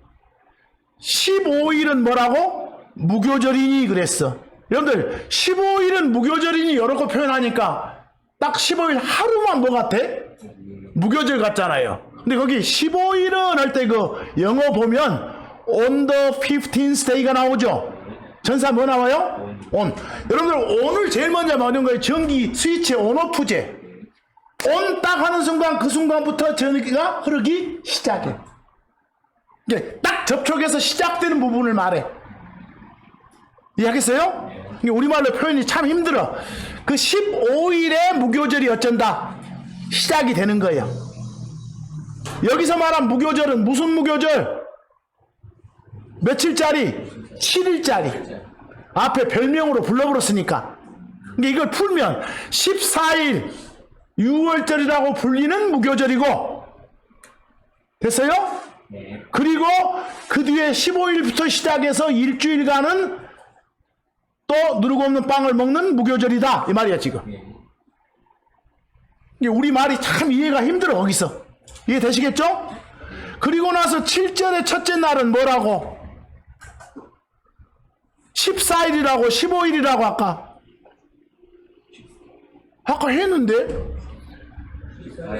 15일은 뭐라고? 무교절이니 그랬어. 여러분들 15일은 무교절이니 여러 거 표현하니까 딱 15일 하루만 뭐 같아? 무교절 같잖아요. 근데 거기 15일은 할 때 그 영어 보면 on the 15th day가 나오죠. 전사 뭐 나와요? on. 여러분들 오늘 제일 먼저 나오는 거예요. 전기 스위치 온오프제. 온 딱 하는 순간 그 순간부터 전기가 흐르기 시작해. 이게 딱 접촉해서 시작되는 부분을 말해. 이해하겠어요? 우리말로 표현이 참 힘들어. 그 15일에 무교절이 어쩐다? 시작이 되는 거예요. 여기서 말한 무교절은 무슨 무교절? 며칠짜리? 7일짜리. 앞에 별명으로 불러버렸으니까. 그러니까 이걸 풀면 14일 6월절이라고 불리는 무교절이고 됐어요? 그리고 그 뒤에 15일부터 시작해서 일주일간은 또 누룩 없는 빵을 먹는 무교절이다 이 말이야 지금. 이게 우리 말이 참 이해가 힘들어, 거기서. 이해되시겠죠? 그리고 나서 7절의 첫째 날은 뭐라고? 14일이라고 15일이라고 아까 했는데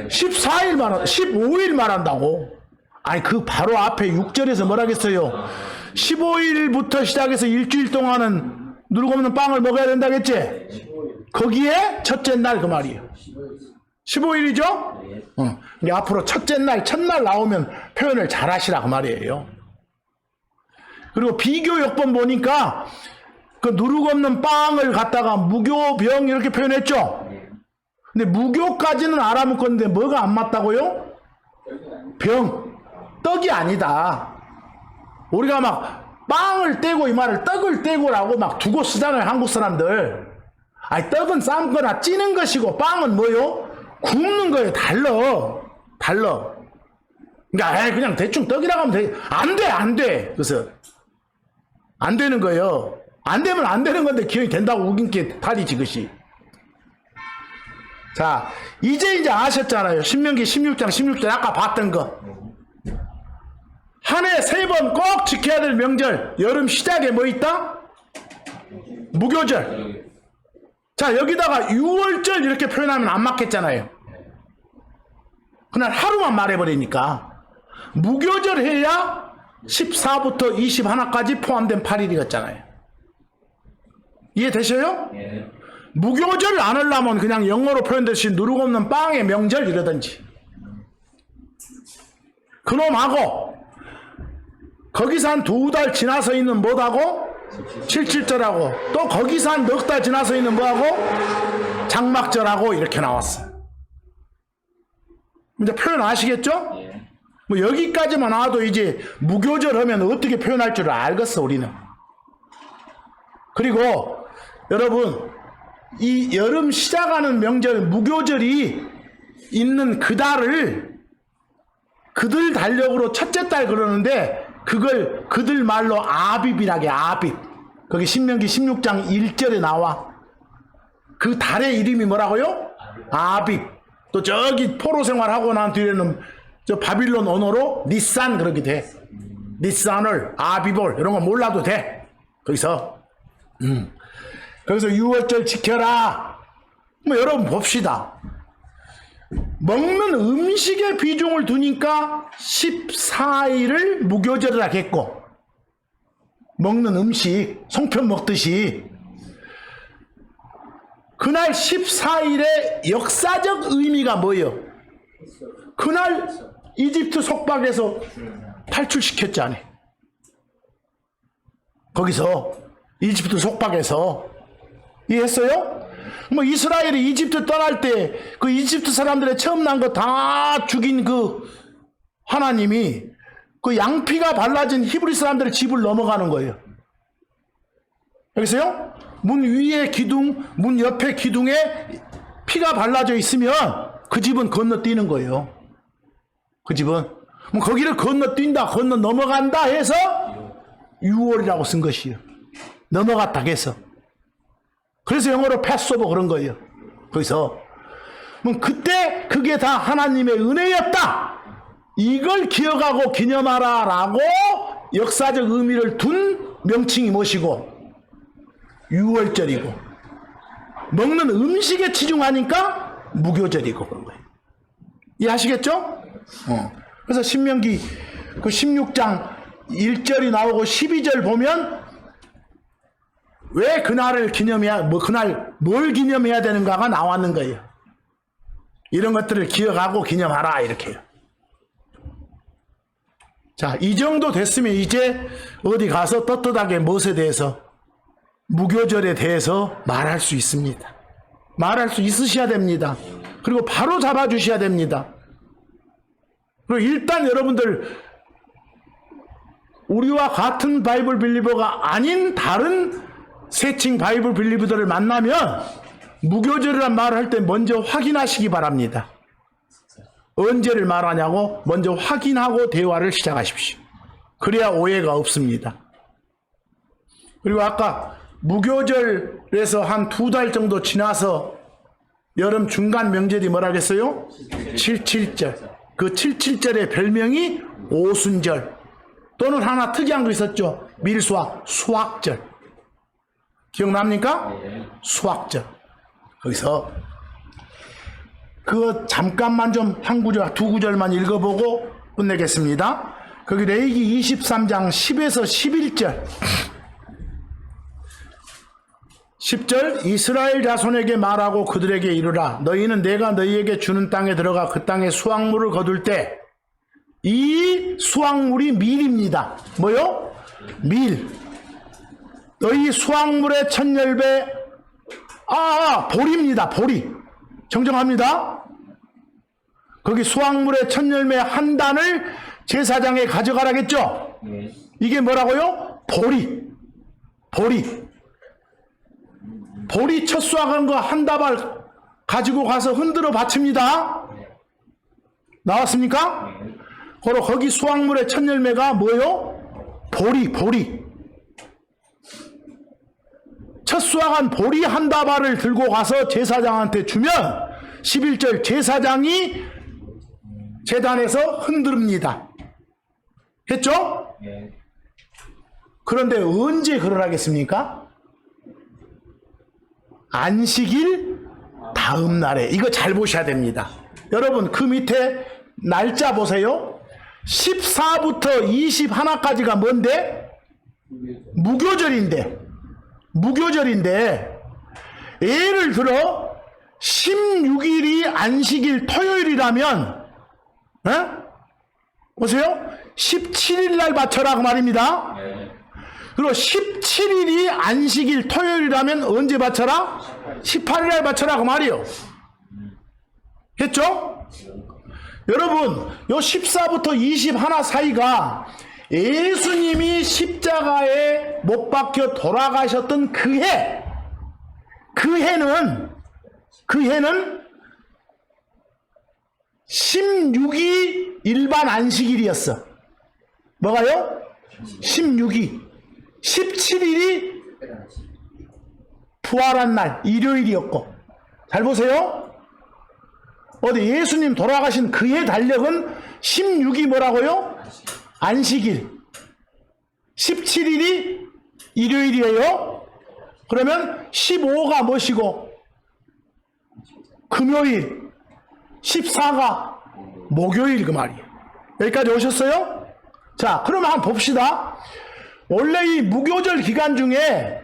14일 말한 15일 말한다고. 아니 그 바로 앞에 6절에서 뭐라겠어요? 15일부터 시작해서 일주일 동안은 누룩 없는 빵을 먹어야 된다겠지? 거기에 첫째 날 그 말이에요. 15일이죠? 근데 앞으로 첫째 날, 첫날 나오면 표현을 잘 하시라 그 말이에요. 그리고 비교 역번 보니까 그 누룩 없는 빵을 갖다가 무교병 이렇게 표현했죠? 근데 무교까지는 알아먹었는데 뭐가 안 맞다고요? 병. 떡이 아니다. 우리가 막 빵을 떼고 이 말을 떡을 떼고라고 막 두고 쓰잖아요, 한국 사람들. 아니, 떡은 삶거나 찌는 것이고 빵은 뭐요? 굽는 거예요. 달러. 그러니까 그냥 대충 떡이라고 하면 돼. 안 돼. 그래서 안 되는 거예요. 안 되면 안 되는 건데 기억이 된다고 우긴 게 탈이지, 그것이. 자, 이제 아셨잖아요. 신명기 16장 16절 아까 봤던 거. 한 해 3번 꼭 지켜야 될 명절. 여름 시작에 뭐 있다? 무교절. 자, 여기다가 6월절 이렇게 표현하면 안 맞겠잖아요. 그날 하루만 말해버리니까. 무교절 해야 14부터 21까지 포함된 8일이었잖아요. 이해되셔요? 예. 무교절을 안 하려면 그냥 영어로 표현되신 누룩 없는 빵의 명절 이러든지. 그놈하고 거기서 한 2달 지나서 있는 뭐하고? 77절하고 또 거기서 한 넉 달 지나서 있는 뭐하고? 장막절하고 이렇게 나왔어. 이제 표현 아시겠죠? 예. 뭐 여기까지만 와도 이제 무교절 하면 어떻게 표현할 줄 알겠어, 우리는. 그리고 여러분, 이 여름 시작하는 명절 무교절이 있는 그 달을 그들 달력으로 첫째 달 그러는데 그걸 그들 말로 아빕이라게. 아빕. 거기 신명기 16장 1절에 나와. 그 달의 이름이 뭐라고요? 아빕. 또 저기 포로 생활하고 난 뒤에는 저 바빌론 언어로 니산 그렇게 돼. 니산을 아비볼 이런 거 몰라도 돼. 거기서 6월절 지켜라. 뭐 여러분 봅시다. 먹는 음식에 비중을 두니까 14일을 무교절을 하겠고, 먹는 음식 송편 먹듯이 그날 14일의 역사적 의미가 뭐예요? 그날 이집트 속박에서 탈출시켰잖아. 거기서 이집트 속박에서. 이해했어요? 뭐 이스라엘이 이집트 떠날 때 그 이집트 사람들의 처음 난 거 다 죽인 그 하나님이 그 양피가 발라진 히브리 사람들의 집을 넘어가는 거예요. 여기서요? 문 위에 기둥, 문 옆에 기둥에 피가 발라져 있으면 그 집은 건너뛰는 거예요. 그 집은. 뭐 거기를 건너뛴다, 넘어간다 해서 6월이라고 쓴 것이에요. 넘어갔다 해서. 그래서 영어로 패스오버 그런 거예요. 거기서. 그때 그게 다 하나님의 은혜였다. 이걸 기억하고 기념하라 라고 역사적 의미를 둔 명칭이 무엇이고? 6월절이고. 먹는 음식에 치중하니까 무교절이고 그런 거예요. 이해하시겠죠? 그래서 신명기 그 16장 1절이 나오고 12절 보면 왜 그날을 기념해야, 그날 뭘 기념해야 되는가가 나왔는 거예요. 이런 것들을 기억하고 기념하라, 이렇게요. 자, 이 정도 됐으면 이제 어디 가서 떳떳하게 무엇에 대해서, 무교절에 대해서 말할 수 있습니다. 말할 수 있으셔야 됩니다. 그리고 바로 잡아주셔야 됩니다. 그리고 일단 여러분들, 우리와 같은 바이블 빌리버가 아닌 다른 세칭 바이블 빌리버들을 만나면 무교절이란 말을 할 때 먼저 확인하시기 바랍니다. 언제를 말하냐고 먼저 확인하고 대화를 시작하십시오. 그래야 오해가 없습니다. 그리고 아까 무교절에서 한 2달 정도 지나서 여름 중간 명절이 뭐라겠어요? 77절. 그 77절의 별명이 오순절. 또는 하나 특이한 거 있었죠. 밀수와 수학절. 기억납니까? 수학절. 거기서 그 잠깐만 좀 한 구절, 두 구절만 읽어보고 끝내겠습니다. 거기 레위기 23장 10에서 11절. 10절 이스라엘 자손에게 말하고 그들에게 이르라. 너희는 내가 너희에게 주는 땅에 들어가 그 땅에 수확물을 거둘 때 이 수확물이 밀입니다. 뭐요? 밀. 너희 수확물의 천열배 보리입니다. 보리. 정정합니다. 거기 수확물의 천열매 한 단을 제사장에 가져가라겠죠? 이게 뭐라고요? 보리. 보리 첫 수확한 거 한 다발 가지고 가서 흔들어 바칩니다. 나왔습니까? 그리고 거기 수확물의 첫 열매가 뭐요? 보리. 첫 수확한 보리 한 다발을 들고 가서 제사장한테 주면 11절 제사장이 제단에서 흔듭니다. 했죠? 그런데 언제 그러라겠습니까? 안식일 다음 날에. 이거 잘 보셔야 됩니다. 여러분 그 밑에 날짜 보세요. 14부터 21까지가 뭔데? 무교절인데 예를 들어 16일이 안식일 토요일이라면 보세요. 17일 날 바쳐라 그 말입니다. 그리고 17일이 안식일 토요일이라면 언제 바쳐라? 18일 날 바쳐라 그 말이요. 했죠? 여러분 요 14부터 21 사이가 예수님이 십자가에 못 박혀 돌아가셨던 그 해는 16이 일반 안식일이었어. 뭐가요? 16이. 17일이 부활한 날 일요일이었고. 잘 보세요. 어디 예수님 돌아가신 그의 달력은 16이 뭐라고요? 안식일. 17일이 일요일이에요. 그러면 15가 뭐시고? 금요일. 14가 목요일 그 말이에요. 여기까지 오셨어요? 자, 그럼 한번 봅시다. 원래 이 무교절 기간 중에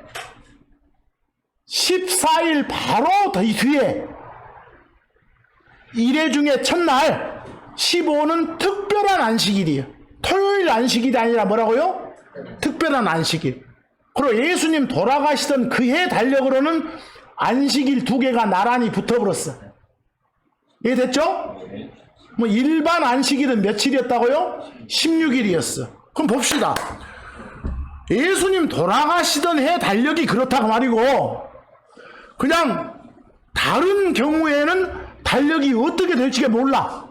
14일 바로 뒤에 1회 중에 첫날 15는 특별한 안식일이에요. 토요일 안식일이 아니라 뭐라고요? 특별한 안식일. 그리고 예수님 돌아가시던 그 해 달력으로는 안식일 두 개가 나란히 붙어버렸어. 이해됐죠? 뭐 일반 안식일은 며칠이었다고요? 16일이었어. 그럼 봅시다. 예수님 돌아가시던 해 달력이 그렇다고 말이고 그냥 다른 경우에는 달력이 어떻게 될지가 몰라.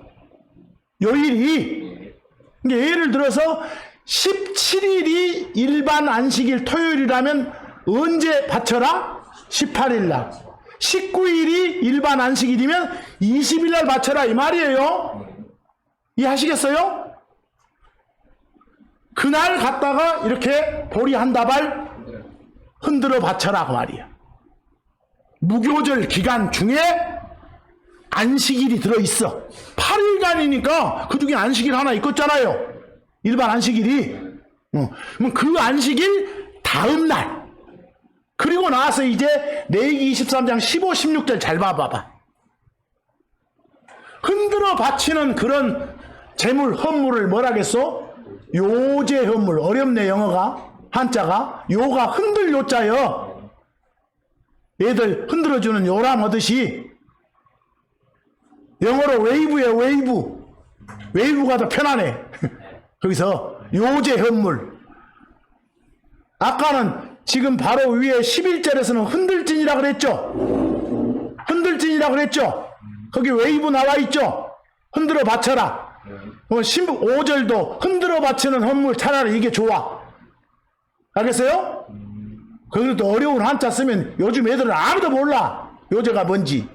요일이. 그러니까 예를 들어서 17일이 일반 안식일 토요일이라면 언제 바쳐라? 18일 날. 19일이 일반 안식일이면 20일 날 바쳐라 이 말이에요. 이해하시겠어요? 그날 갔다가 이렇게 보리 한 다발 흔들어 바쳐라 그 말이야. 무교절 기간 중에 안식일이 들어있어. 8일간이니까 그 중에 안식일 하나 있겠잖아요. 일반 안식일이. 그럼 그 안식일 다음 날. 그리고 나서 이제 레위기 23장 15, 16절 잘 봐봐봐. 흔들어 바치는 그런 재물, 헌물을 뭐라겠어? 요제 헌물. 어렵네 영어가. 한자가. 요가 흔들 요자요. 얘들 흔들어주는 요람 하듯이 영어로 웨이브예요. 웨이브가 더 편하네. 거기서 요제 헌물. 아까는 지금 바로 위에 11절에서는 흔들진이라 그랬죠. 흔들진이라 그랬죠. 거기 웨이브 나와 있죠. 흔들어 바쳐라. 15절도 흔들어 바치는 헌물 차라리 이게 좋아. 알겠어요? 거기도 어려운 한자 쓰면 요즘 애들은 아무도 몰라. 요제가 뭔지.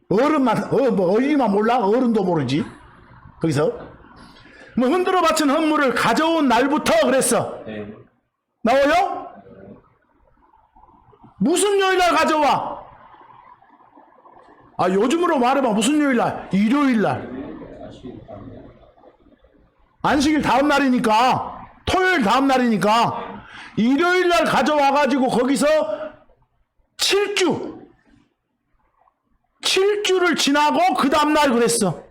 어른만, 뭐 어린이만 몰라? 어른도 모르지. 거기서. 뭐 흔들어 바친 헌물을 가져온 날부터 그랬어. 네. 나와요? 무슨 요일날 가져와? 아, 요즘으로 말해봐. 무슨 요일날? 일요일날. 안식일 다음 날이니까. 토요일 다음 날이니까. 일요일날 가져와가지고 거기서 7주를 지나고 그 다음날 그랬어.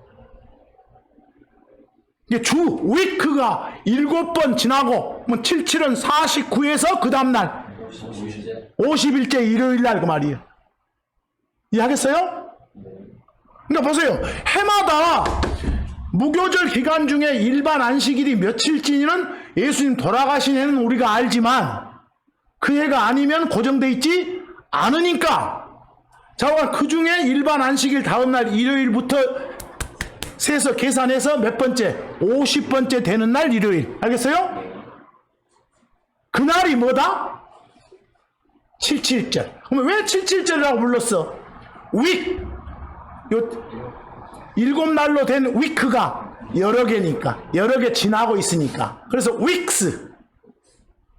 이게 위크가 7번 지나고, 77은 49에서 그 다음날 50일째 일요일날 그 말이에요. 이해하겠어요? 그러니까 보세요. 해마다 무교절 기간 중에 일반 안식일이 며칠째는 예수님 돌아가신 해는 우리가 알지만 그 해가 아니면 고정돼 있지 않으니까, 자, 그 중에 일반 안식일 다음날 일요일부터 세서 계산해서 몇 번째? 50번째 되는 날 일요일. 알겠어요? 그날이 뭐다? 77절. 그러면 왜 77절이라고 불렀어? 윅. 요 7날로 된 위크가 여러 개니까. 여러 개 지나고 있으니까. 그래서 윅스.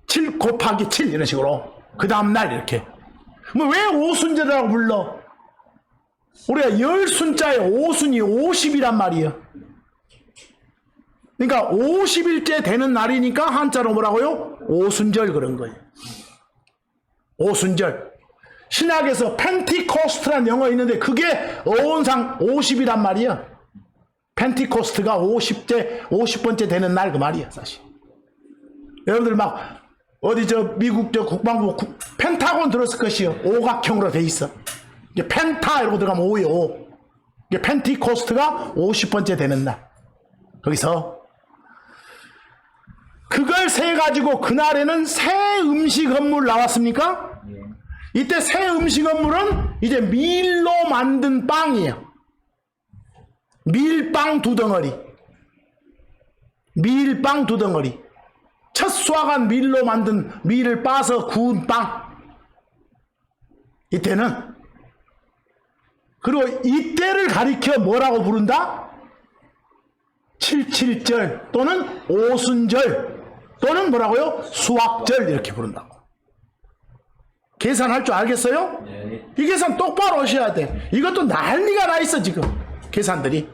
7 곱하기 7 이런 식으로. 그 다음날 이렇게. 왜 오순절이라고 불러? 우리가 열순자에 오순이 50이란 말이에요. 그러니까 50일째 되는 날이니까 한자로 뭐라고요? 오순절 그런 거예요. 오순절. 신약에서 펜티코스트란 영어 있는데 그게 어원상 50이란 말이야. 펜티코스트가 50번째 되는 날 그 말이야, 사실. 여러분들 막 어디 미국 국방부 펜타곤 들었을 것이요. 오각형으로 돼 있어. 이게 펜타 이러고 들어가면 5요. 5. 이게 펜티코스트가 50번째 되는 날. 거기서 그걸 세 가지고 그날에는 새 음식 헌물 나왔습니까? 이때 새 음식 헌물은 이제 밀로 만든 빵이에요. 밀빵 2덩어리. 밀빵 2덩어리. 첫 수확한 밀로 만든 밀을 빻아서 구운 빵. 이때는. 그리고 이때를 가리켜 뭐라고 부른다? 77절 또는 오순절 또는 뭐라고요? 수확절 이렇게 부른다고. 계산할 줄 알겠어요? 네. 이 계산 똑바로 하셔야 돼. 이것도 난리가 나 있어 지금. 계산들이.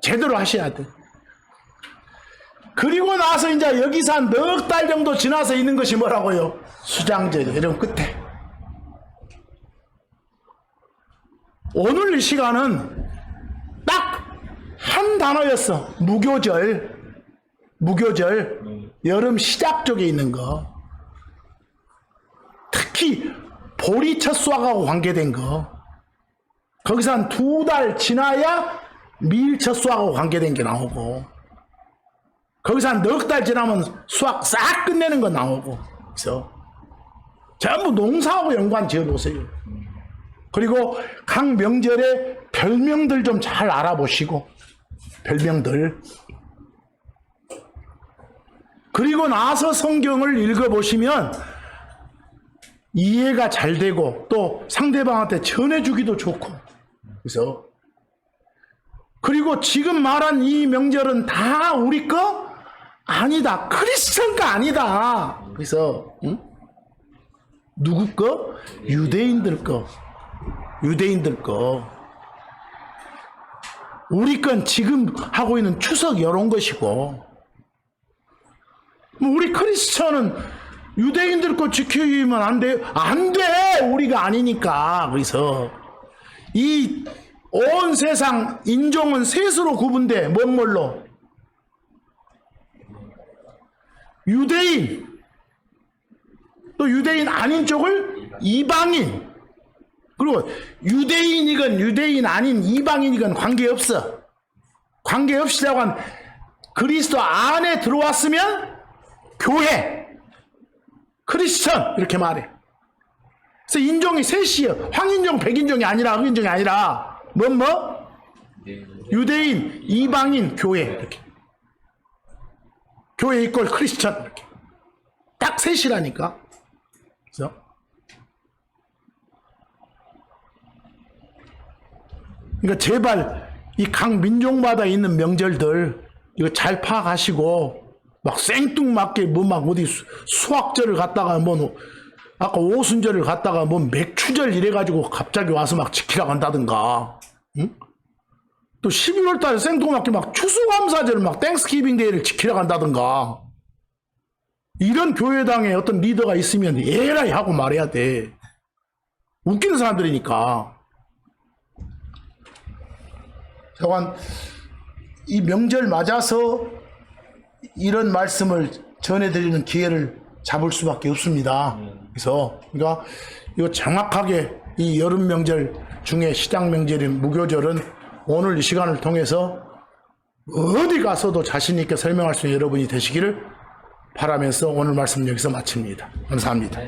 제대로 하셔야 돼. 그리고 나서 이제 여기서 한 넉 달 정도 지나서 있는 것이 뭐라고요? 수장절이에요. 이런 끝에. 오늘 이 시간은 딱 한 단어였어. 무교절. 무교절. 여름 시작 쪽에 있는 거. 특히 보리 첫 수확하고 관계된 거. 거기서 한 2달 지나야 밀 첫 수확하고 관계된 게 나오고, 거기서 한 넉 달 지나면 수확 싹 끝내는 거 나오고. 그래서 전부 농사하고 연관 지어보세요. 그리고 각 명절의 별명들 좀 잘 알아보시고, 별명들. 그리고 나서 성경을 읽어보시면 이해가 잘 되고 또 상대방한테 전해주기도 좋고. 그래서 그리고 지금 말한 이 명절은 다 우리 거 아니다. 크리스천 거 아니다. 그래서 누구 거? 유대인들 거. 유대인들 거. 우리 건 지금 하고 있는 추석 이런 것이고, 우리 크리스천은 유대인들 거 지키면 안 돼. 안 돼. 우리가 아니니까. 그래서 이 온 세상 인종은 셋으로 구분돼. 뭘로? 유대인, 또 유대인 아닌 쪽을 이방인. 그리고 유대인이건 유대인 아닌 이방인이건 관계없어. 관계없이라고 한 그리스도 안에 들어왔으면 교회, 크리스천 이렇게 말해. 그래서 인종이 셋이에요. 황인종, 백인종이 아니라 흑인종이 아니라 유대인, 이방인, 교회 이렇게. 교회 이꼴 크리스천 이렇게. 딱 셋이라니까. 그래서 그러니까 제발 이 각 민족마다 있는 명절들 이거 잘 파악하시고 막 생뚱맞게 뭐 막 어디 수학절을 갖다가 뭐 아까 오순절을 갖다가 뭐 맥추절 이래가지고 갑자기 와서 막 지키라고 한다든가, 응? 또 12월 달에 생뚱맞게 막 추수감사절을 막 땡스기빙 데이를 지키라고 한다든가, 이런 교회당에 어떤 리더가 있으면 에라이 하고 말해야 돼. 웃기는 사람들이니까. 저건 이 명절 맞아서 이런 말씀을 전해드리는 기회를 잡을 수밖에 없습니다. 그래서 그러니까 이거 정확하게 이 여름 명절 중에 시작 명절인 무교절은 오늘 이 시간을 통해서 어디 가서도 자신 있게 설명할 수 있는 여러분이 되시기를 바라면서 오늘 말씀 여기서 마칩니다. 감사합니다.